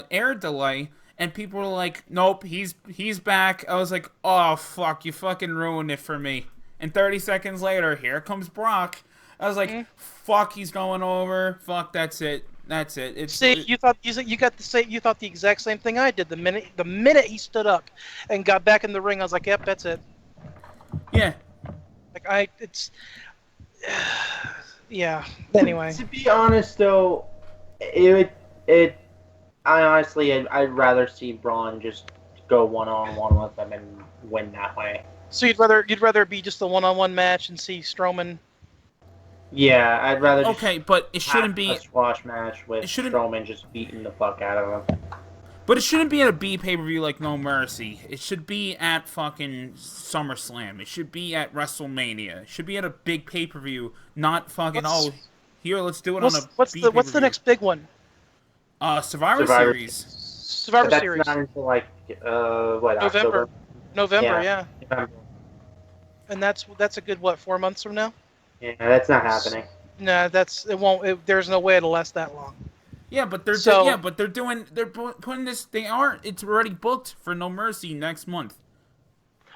air delay, and people were like, "Nope, he's back." I was like, "Oh fuck, you fucking ruined it for me." And 30 seconds later, here comes Brock. I was like, "Fuck, he's going over. Fuck, that's it. That's it." See, you thought you got the same. You thought the exact same thing I did. The minute he stood up and got back in the ring, I was like, "Yep, that's it." Yeah. Like it's, yeah. Anyway, To be honest, though, I honestly, I'd rather see Braun just go one-on-one with him and win that way. so you'd rather it be just a one-on-one match and see Strowman. Yeah, I'd rather just Okay, but it shouldn't have be. a squash match with it shouldn't- Strowman just beating the fuck out of him. But it shouldn't be at a B pay-per-view like No Mercy. It should be at fucking SummerSlam. It should be at WrestleMania. It should be at a big pay-per-view, not fucking here. Let's do it on a What's B the what's the pay-per-view. next big one? Survivor Survivor Series? Survivor But that's Series, not until like what, November. October? November, yeah. November. And that's a good 4 months from now. Yeah, that's not happening. No, it won't. There's no way it'll last that long. Yeah, but they're putting this. It's already booked for No Mercy next month.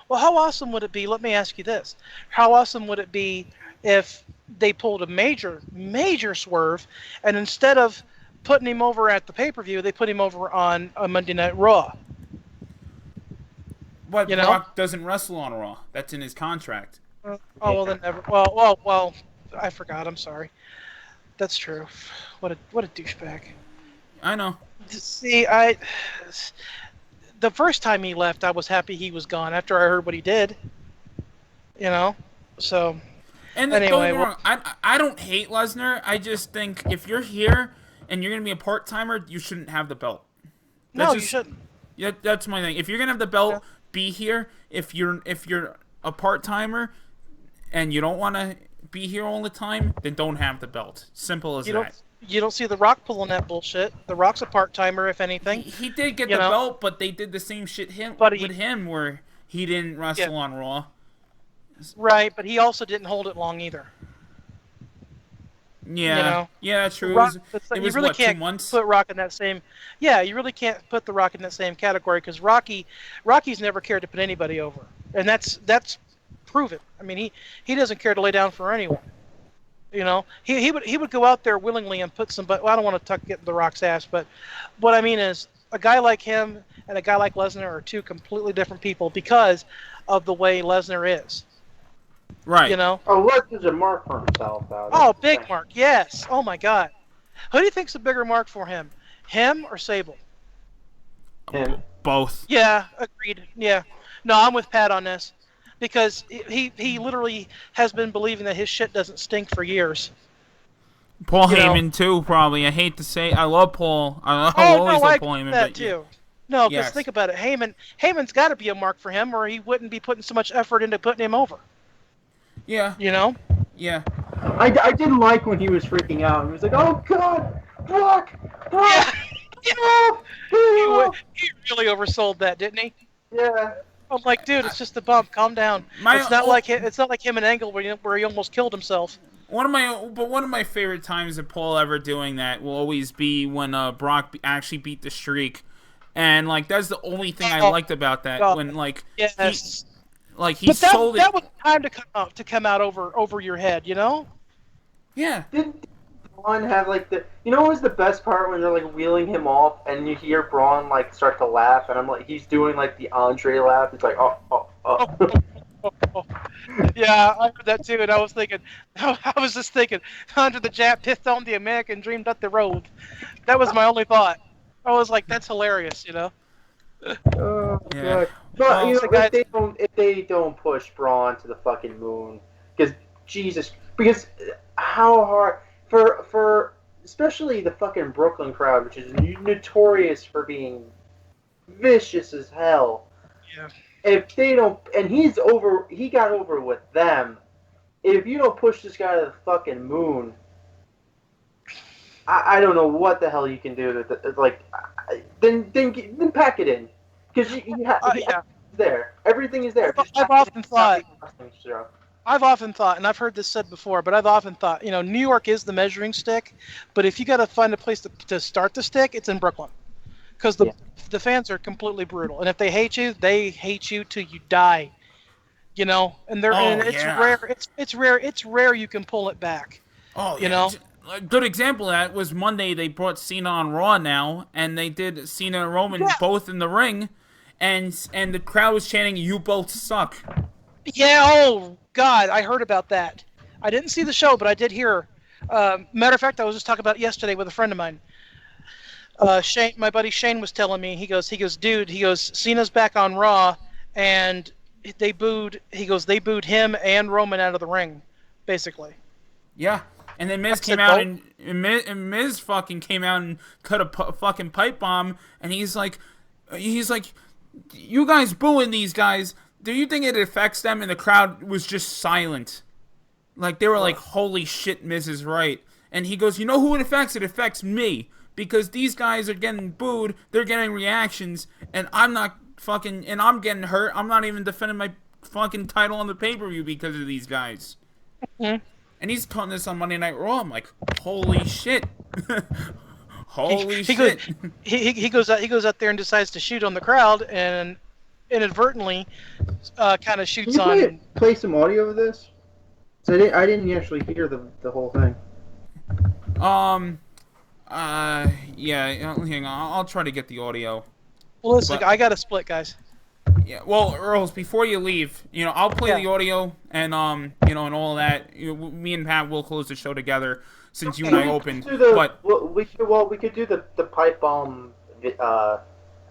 Well, how awesome would it be? Let me ask you this: how awesome would it be if they pulled a major swerve, and instead of putting him over at the pay-per-view, they put him over on a Monday Night Raw? But You know? Brock doesn't wrestle on Raw. That's in his contract. Oh well, then never. Well. I forgot. I'm sorry. That's true. What a douchebag. I know. See, the first time he left, I was happy he was gone. After I heard what he did, so. And Anyway, don't get me wrong, I don't hate Lesnar. I just think if you're here and you're gonna be a part timer, you shouldn't have the belt. You shouldn't. Yeah, that's my thing. If you're gonna have the belt, be here. If you're a part timer and you don't want to be here all the time, then don't have the belt. Simple as that. You don't see The Rock pulling that bullshit. The Rock's a part timer, if anything. He did get the belt, but they did the same shit with him where he didn't wrestle on Raw. Right, but he also didn't hold it long either. Yeah, yeah, that's true. Rock, it was you really what, can't 2 months? put Rock in that same. Yeah, you really can't put The Rock in that same category because Rocky's never cared to put anybody over, and that's proven. I mean, he doesn't care to lay down for anyone. He would go out there willingly and put somebody. Well, I don't want to get The Rock's ass, but what I mean is a guy like him and a guy like Lesnar are two completely different people because of the way Lesnar is. Right. Oh, Lesnar's a mark for himself, though. Oh, big mark, yes. Oh my God. Who do you think's a bigger mark for him or Sable? Him. Both. Yeah, agreed. Yeah. No, I'm with Pat on this. Because he literally has been believing that his shit doesn't stink for years. Paul Heyman too, probably. I hate to say, I love Paul. I always love Paul Heyman, that but too. No, because yes. think about it. Heyman's got to be a mark for him, or he wouldn't be putting so much effort into putting him over. Yeah. Yeah. I didn't like when he was freaking out. He was like, "Oh God, Brock!" Yeah. No! No! He really oversold that, didn't he? Yeah. I'm like, dude, it's just a bump. Calm down. It's not like him and Angle where he almost killed himself. One of my favorite times of Paul ever doing that will always be when Brock actually beat the streak, and like that's the only thing I liked about that. When like yes. he sold it. That was time to come out over your head, Yeah. Didn't Braun have like what was the best part when they're like wheeling him off and you hear Braun like start to laugh and I'm like he's doing like the Andre laugh. It's like oh. Yeah, I heard that too, and I was just thinking, under the Jap pissed on the American dream up the road. That was my only thought. I was like, that's hilarious, Oh, yeah. God. But guys, if they don't push Braun to the fucking moon, because how hard for especially the fucking Brooklyn crowd, which is notorious for being vicious as hell. Yeah. if they don't, and he got over with them. If you don't push this guy to the fucking moon, I don't know what the hell you can do. Then pack it in, because Yeah. there. Everything is there. I've often thought, and I've heard this said before, but I've often thought, New York is the measuring stick, but if you got to find a place to start the stick, it's in Brooklyn, because the fans are completely brutal, and if they hate you till you die, and it's rare. It's rare you can pull it back. Oh, you know. A good example of that was Monday. They brought Cena on Raw now, and they did Cena and Roman both in the ring, and the crowd was chanting, "You both suck." Yeah. Oh God, I heard about that. I didn't see the show, but I did hear. Matter of fact, I was just talking about it yesterday with a friend of mine. Shane, my buddy Shane, was telling me. He goes, dude. He goes, Cena's back on Raw, and they booed. He goes, they booed him and Roman out of the ring, basically. Yeah. And then Miz came out and Miz fucking came out and cut a fucking pipe bomb, and he's like, you guys booing these guys, do you think it affects them? And the crowd was just silent. Like, they were like, holy shit, Miz is right. And he goes, you know who it affects? It affects me. Because these guys are getting booed, they're getting reactions, and I'm getting hurt. I'm not even defending my fucking title on the pay-per-view because of these guys. Mm-hmm. And he's cutting this on Monday Night Raw. I'm like, holy shit. Holy shit. He goes out there and decides to shoot on the crowd, and inadvertently kind of shoots on. Can you play some audio of this? So I didn't actually hear the whole thing. Yeah, hang on. I'll try to get the audio. Well, listen, I got a split, guys. Yeah, well, Earls, before you leave, I'll play the audio and and all that. Me and Pat will close the show together since you and I opened. We could do the pipe bomb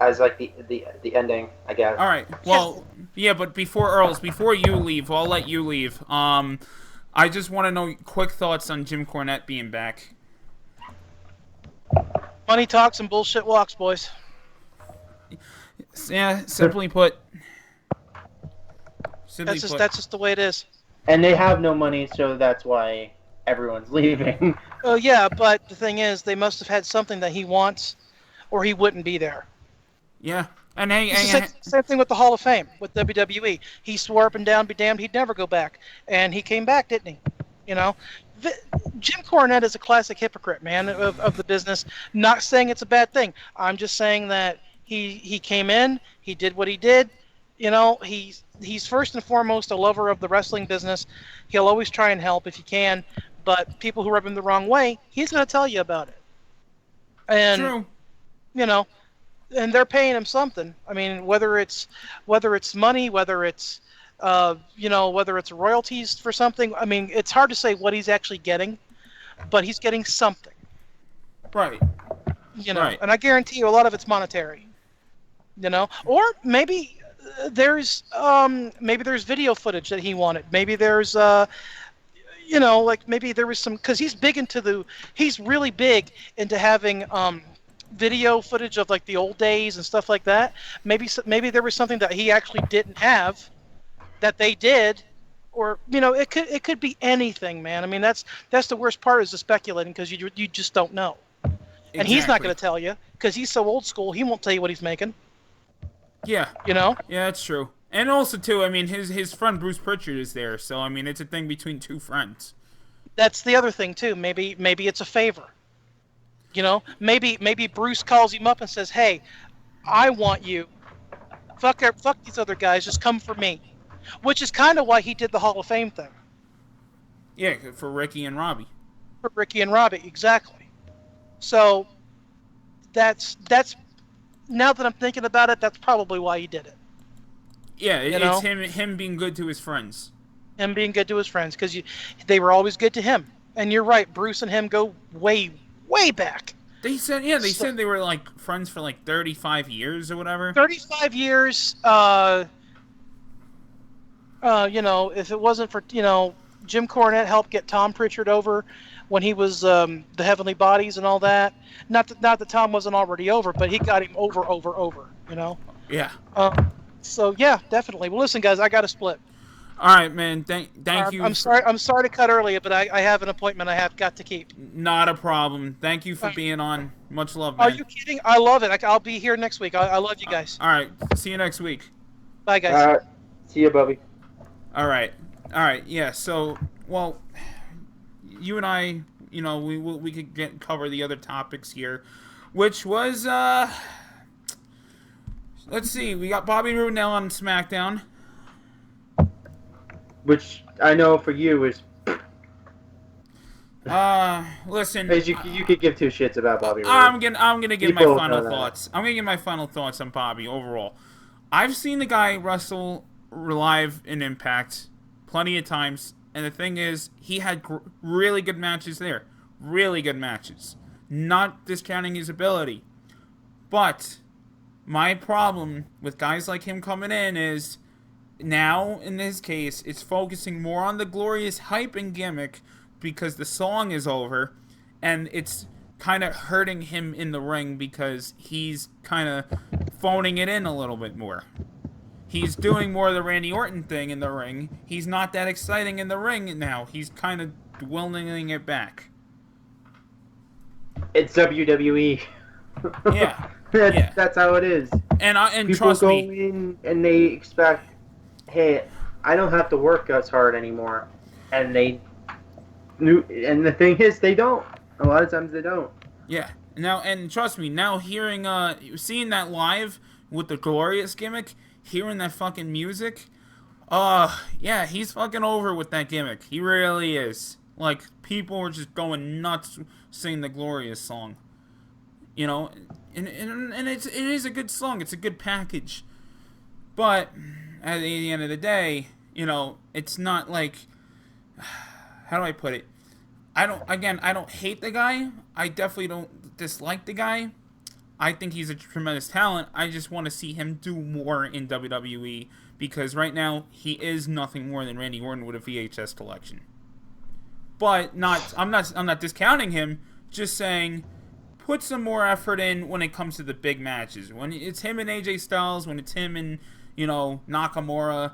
as like the ending, I guess. All right. Well, yeah, but before you leave, I'll let you leave. I just want to know quick thoughts on Jim Cornette being back. Money talks and bullshit walks, boys. Yeah, simply put. That's just the way it is. And they have no money, so that's why everyone's leaving. Oh yeah, but the thing is, they must have had something that he wants, or he wouldn't be there. Yeah, and same thing with the Hall of Fame with WWE. He swore up and down, be damned, he'd never go back, and he came back, didn't he? Jim Cornette is a classic hypocrite, man, of the business. Not saying it's a bad thing. I'm just saying that he came in, he did what he did. He's first and foremost a lover of the wrestling business. He'll always try and help if he can, but people who rub him the wrong way, he's going to tell you about it. And True. And they're paying him something. I mean, whether it's money, whether it's royalties for something. I mean, it's hard to say what he's actually getting, but he's getting something. Right. Right. And I guarantee you a lot of it's monetary. Or maybe there's video footage that he wanted. Maybe there's maybe there was some, because he's really big into having video footage of like the old days and stuff like that. Maybe there was something that he actually didn't have that they did, or it could be anything, man. I mean, that's the worst part, is the speculating, because you just don't know. Exactly. And he's not going to tell you because he's so old school. He won't tell you what he's making. Yeah. Yeah, that's true. And also too, I mean, his friend Bruce Pritchard is there, so I mean, it's a thing between two friends. That's the other thing too. Maybe it's a favor. Maybe Bruce calls him up and says, "Hey, I want you. Fuck these other guys. Just come for me." Which is kind of why he did the Hall of Fame thing. Yeah, for Ricky and Robbie. For Ricky and Robbie, exactly. So that's now that I'm thinking about it, that's probably why he did it. Yeah, it's him being good to his friends. Him being good to his friends, because they were always good to him. And you're right, Bruce and him go way, way back. They said they were like friends for like 35 years or whatever. 35 years. If it wasn't for Jim Cornette helped get Tom Pritchard over when he was the Heavenly Bodies and all that. Not that Tom wasn't already over, but he got him over. Yeah. So yeah, definitely. Well, listen, guys, I got to split. All right, man. Thank you. I'm sorry. I'm sorry to cut early, but I have an appointment I have got to keep. Not a problem. Thank you for Uh, being on. Much love, Are man. you kidding? I love it. I'll be here next week. I love you guys. All right. See you next week. Bye, guys. See you, Bubby. All right. All right. Yeah. So, well, you and I, we could cover the other topics here, which was let's see. We got Bobby Roode on SmackDown. Which I know for you is. Listen. You could give two shits about Bobby Roode. I'm gonna give my People final know that. thoughts. I'm gonna give my final thoughts on Bobby overall. I've seen the guy wrestle live in Impact plenty of times, and the thing is, he had really good matches there. Really good matches. Not discounting his ability. But my problem with guys like him coming in is now, in this case, it's focusing more on the glorious hype and gimmick because the song is over, and it's kind of hurting him in the ring because he's kind of phoning it in a little bit more. He's doing more of the Randy Orton thing in the ring. He's not that exciting in the ring now. He's kind of dwindling it back. It's WWE. Yeah. Yeah. That's how it is. And People trust go me, in and they expect, hey, I don't have to work as hard anymore, and the thing is, they don't. A lot of times they don't. yeah. Now, and trust me, now seeing that live with the glorious gimmick, hearing that fucking music, yeah, he's fucking over with that gimmick. He really is. Like, people are just going nuts singing the glorious song. And it is a good song. It's a good package. But at the end of the day, it's not like, how do I put it? I don't hate the guy. I definitely don't dislike the guy. I think he's a tremendous talent. I just want to see him do more in WWE because right now he is nothing more than Randy Orton with a VHS collection. But I'm not discounting him. Just saying, put some more effort in when it comes to the big matches. When it's him and AJ Styles, when it's him and Nakamura,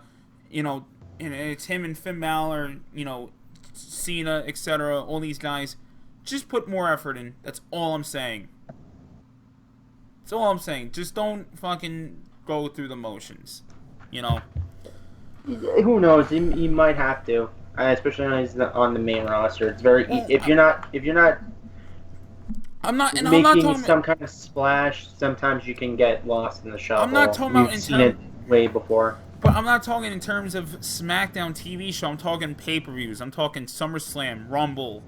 and it's him and Finn Balor, Cena, etc. All these guys, just put more effort in. That's all I'm saying. That's all I'm saying. Just don't fucking go through the motions. Who knows? He might have to, especially when he's on the main roster. It's very if you're not I'm not making talking some kind of splash. Sometimes you can get lost in the shuffle. I'm not talking about We've seen it way before. But I'm not talking in terms of SmackDown TV show. I'm talking pay-per-views. I'm talking SummerSlam, Rumble.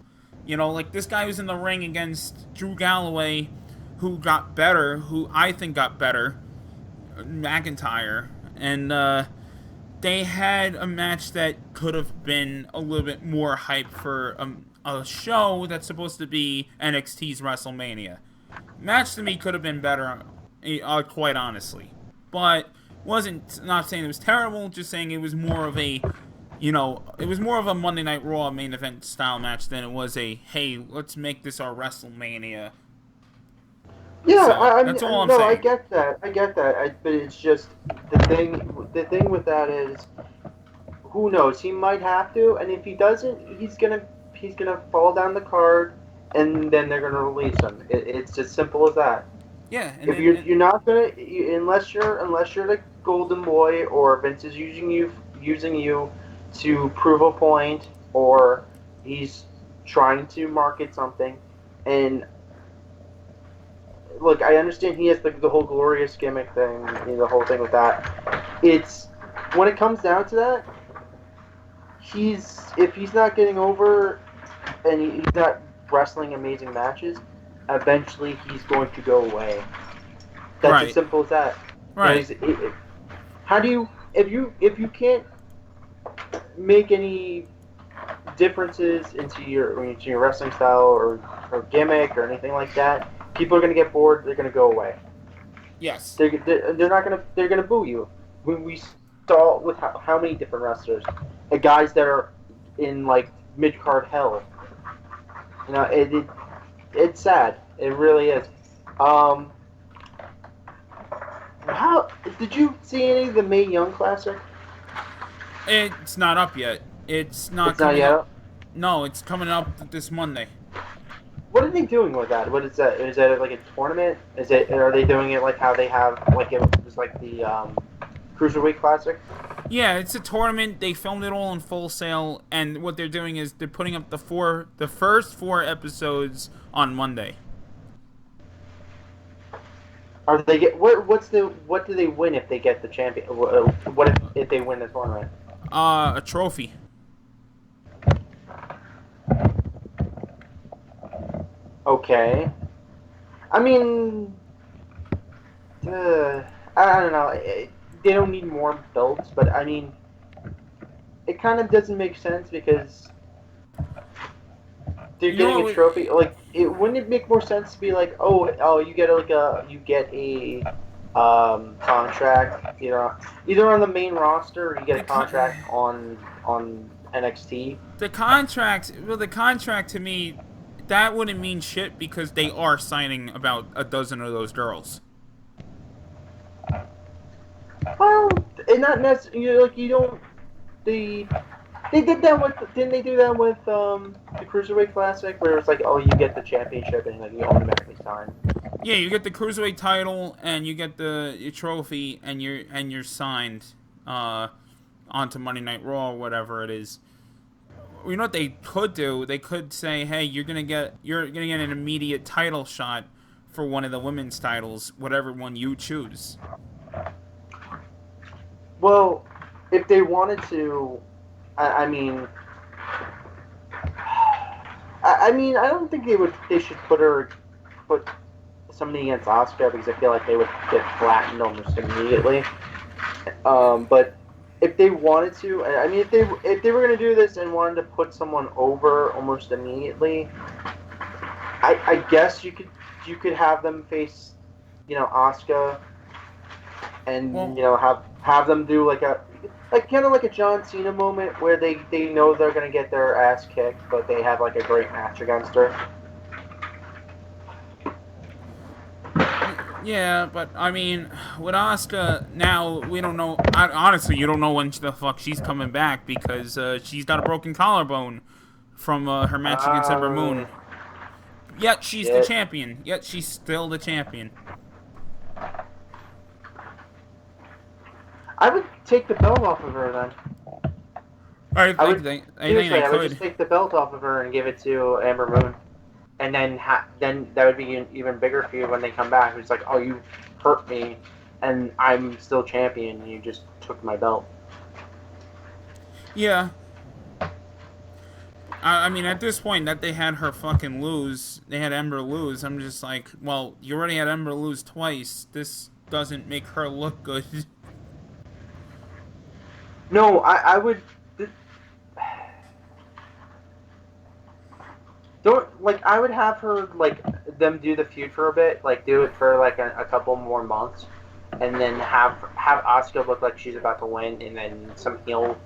Like this guy was in the ring against Drew Galloway, who got better, who I think got better, McIntyre. And they had a match that could have been a little bit more hype for a show that's supposed to be NXT's WrestleMania. Match to me could have been better, quite honestly. But not saying it was terrible, just saying it was more of a, it was more of a Monday Night Raw main event style match than it was a, hey, let's make this our WrestleMania. Yeah, So, that's all I'm saying. I get that. But it's just the thing with that is, who knows? He might have to, and if he doesn't, he's gonna fall down the card, and then they're gonna release him. It's as simple as that. Yeah. If you're not gonna, unless you're the golden boy, or Vince is using you to prove a point, or he's trying to market something, and look, I understand he has the whole glorious gimmick thing, the whole thing with that. It's when it comes down to that, if he's not getting over and he's not wrestling amazing matches, eventually he's going to go away. That's Right. as simple as that. Right. How do you if you can't make any differences into your wrestling style or gimmick or anything like that, people are going to get bored. They're going to go away. Yes. They're not going to. They're going to boo you. When we saw with how many different wrestlers, guys that are in like mid card hell. It's sad. It really is. How did you see any of the Mae Young Classic? It's not up yet. It's not It's not coming yet up. up. No, it's coming up this Monday. What are they doing with that? What is that? Is that like a tournament? Is it? Are they doing it like how they have like it was like the Cruiserweight Classic? Yeah, it's a tournament. They filmed it all in Full Sail, and what they're doing is they're putting up the first 4 episodes on Monday. Are they get what do they win if they get the champion? What if they win the tournament? A trophy. Okay. I mean, I don't know. They don't need more belts, but I mean, it kind of doesn't make sense because they're getting a trophy. Like, wouldn't it make more sense to be like, oh, you get a contract, either on the main roster or you get a contract on NXT. The contract to me, that wouldn't mean shit because they are signing about a dozen of those girls. Well, and not necessarily. Like you don't. They did that with. Didn't they do that with the Cruiserweight Classic, where it's like, oh, you get the championship and like you automatically sign. Yeah, you get the Cruiserweight title and you get the trophy and you're signed onto Monday Night Raw or whatever it is. You know what they could do? They could say, "Hey, you're gonna get an immediate title shot for one of the women's titles, whatever one you choose." Well, if they wanted to, I mean, I don't think they should put somebody against Asuka because I feel like they would get flattened almost immediately. But if they wanted to, I mean, if they were going to do this and wanted to put someone over almost immediately, I guess you could have them face, Asuka, and have them do like kind of like a John Cena moment where they know they're going to get their ass kicked, but they have like a great match against her. Yeah, but I mean, with Asuka now, we don't know. Honestly, you don't know when the fuck she's coming back because she's got a broken collarbone from her match against Ember Moon. Yet she's the champion. Yet she's still the champion. I would take the belt off of her then. I think I would just take the belt off of her and give it to Amber Moon, and then that would be an even bigger feud when they come back. It's like, oh, you hurt me, and I'm still champion, and you just took my belt. Yeah. I mean, at this point that they had her fucking lose, they had Ember lose. I'm just like, well, you already had Ember lose twice. This doesn't make her look good. No, I would. I would have her, them do the feud for a bit, do it for, a couple more months, and then have Asuka look like she's about to win, and then some heel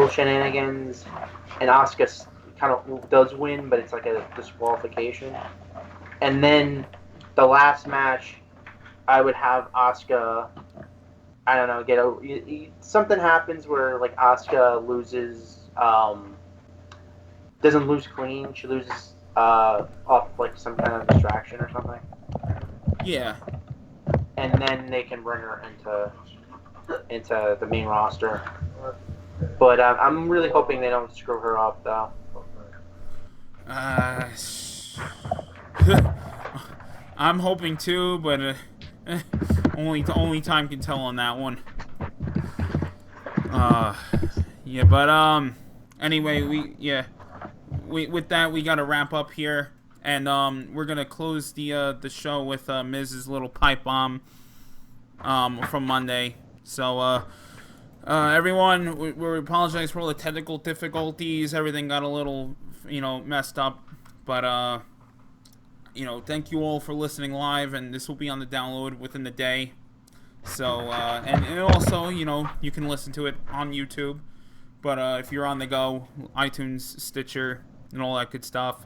shenanigans, and Asuka kind of does win, but it's like a disqualification. And then the last match, I would have Asuka, I don't know, something happens where, Asuka loses, doesn't lose clean, she loses off some kind of distraction or something. Yeah. And then they can bring her into the main roster. But I'm really hoping they don't screw her up, though. I'm hoping too, but only time can tell on that one. Yeah, but anyway, with that we gotta wrap up here, and we're gonna close the show with Miz's little pipe bomb from Monday. So everyone, we apologize for all the technical difficulties. Everything got a little messed up, but thank you all for listening live, and this will be on the download within the day. So and also you can listen to it on YouTube. But if you're on the go, iTunes, Stitcher, and all that good stuff.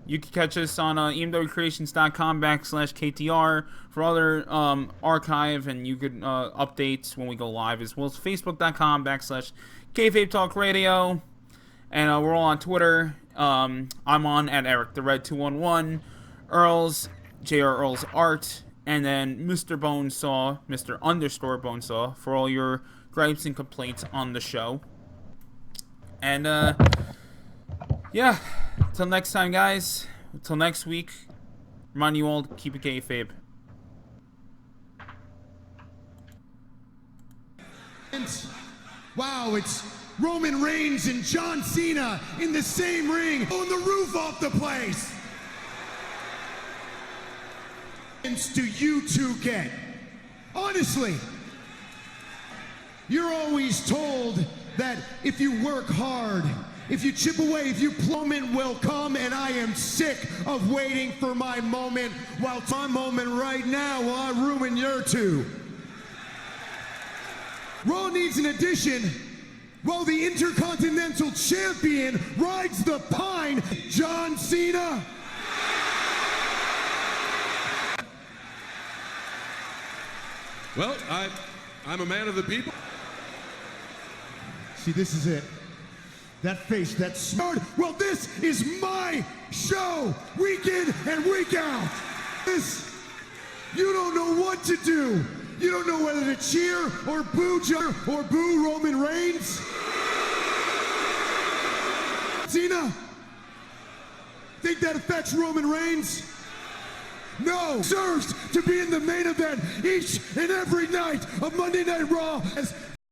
You can catch us on emwcreations.com/KTR for other archive and you could updates when we go live, as well as facebook.com/kayfabe talk radio. And we're all on Twitter. I'm on at Eric the Red 211, Earls, JR Earls Art, and then Mr. Bonesaw, Mr. _ Bonesaw, for all your gripes and complaints on the show. And yeah, till next time, guys. Till next week. Remind you all to keep it kayfabe. Wow, it's Roman Reigns and John Cena in the same ring, blowing the roof off the place. Do you two get? Honestly, you're always told that if you work hard, if you chip away, if you moment will come, and I am sick of waiting for my moment, while my moment right now will I ruin your two. Raw needs an addition. Well, the Intercontinental Champion rides the pine, John Cena. Well, I'm a man of the people. See, this is it. That face, that smart. Well, this is my show, week in and week out. This, you don't know what to do. You don't know whether to cheer or boo or boo Roman Reigns. Cena, think that affects Roman Reigns? No, deserves to be in the main event each and every night of Monday Night Raw as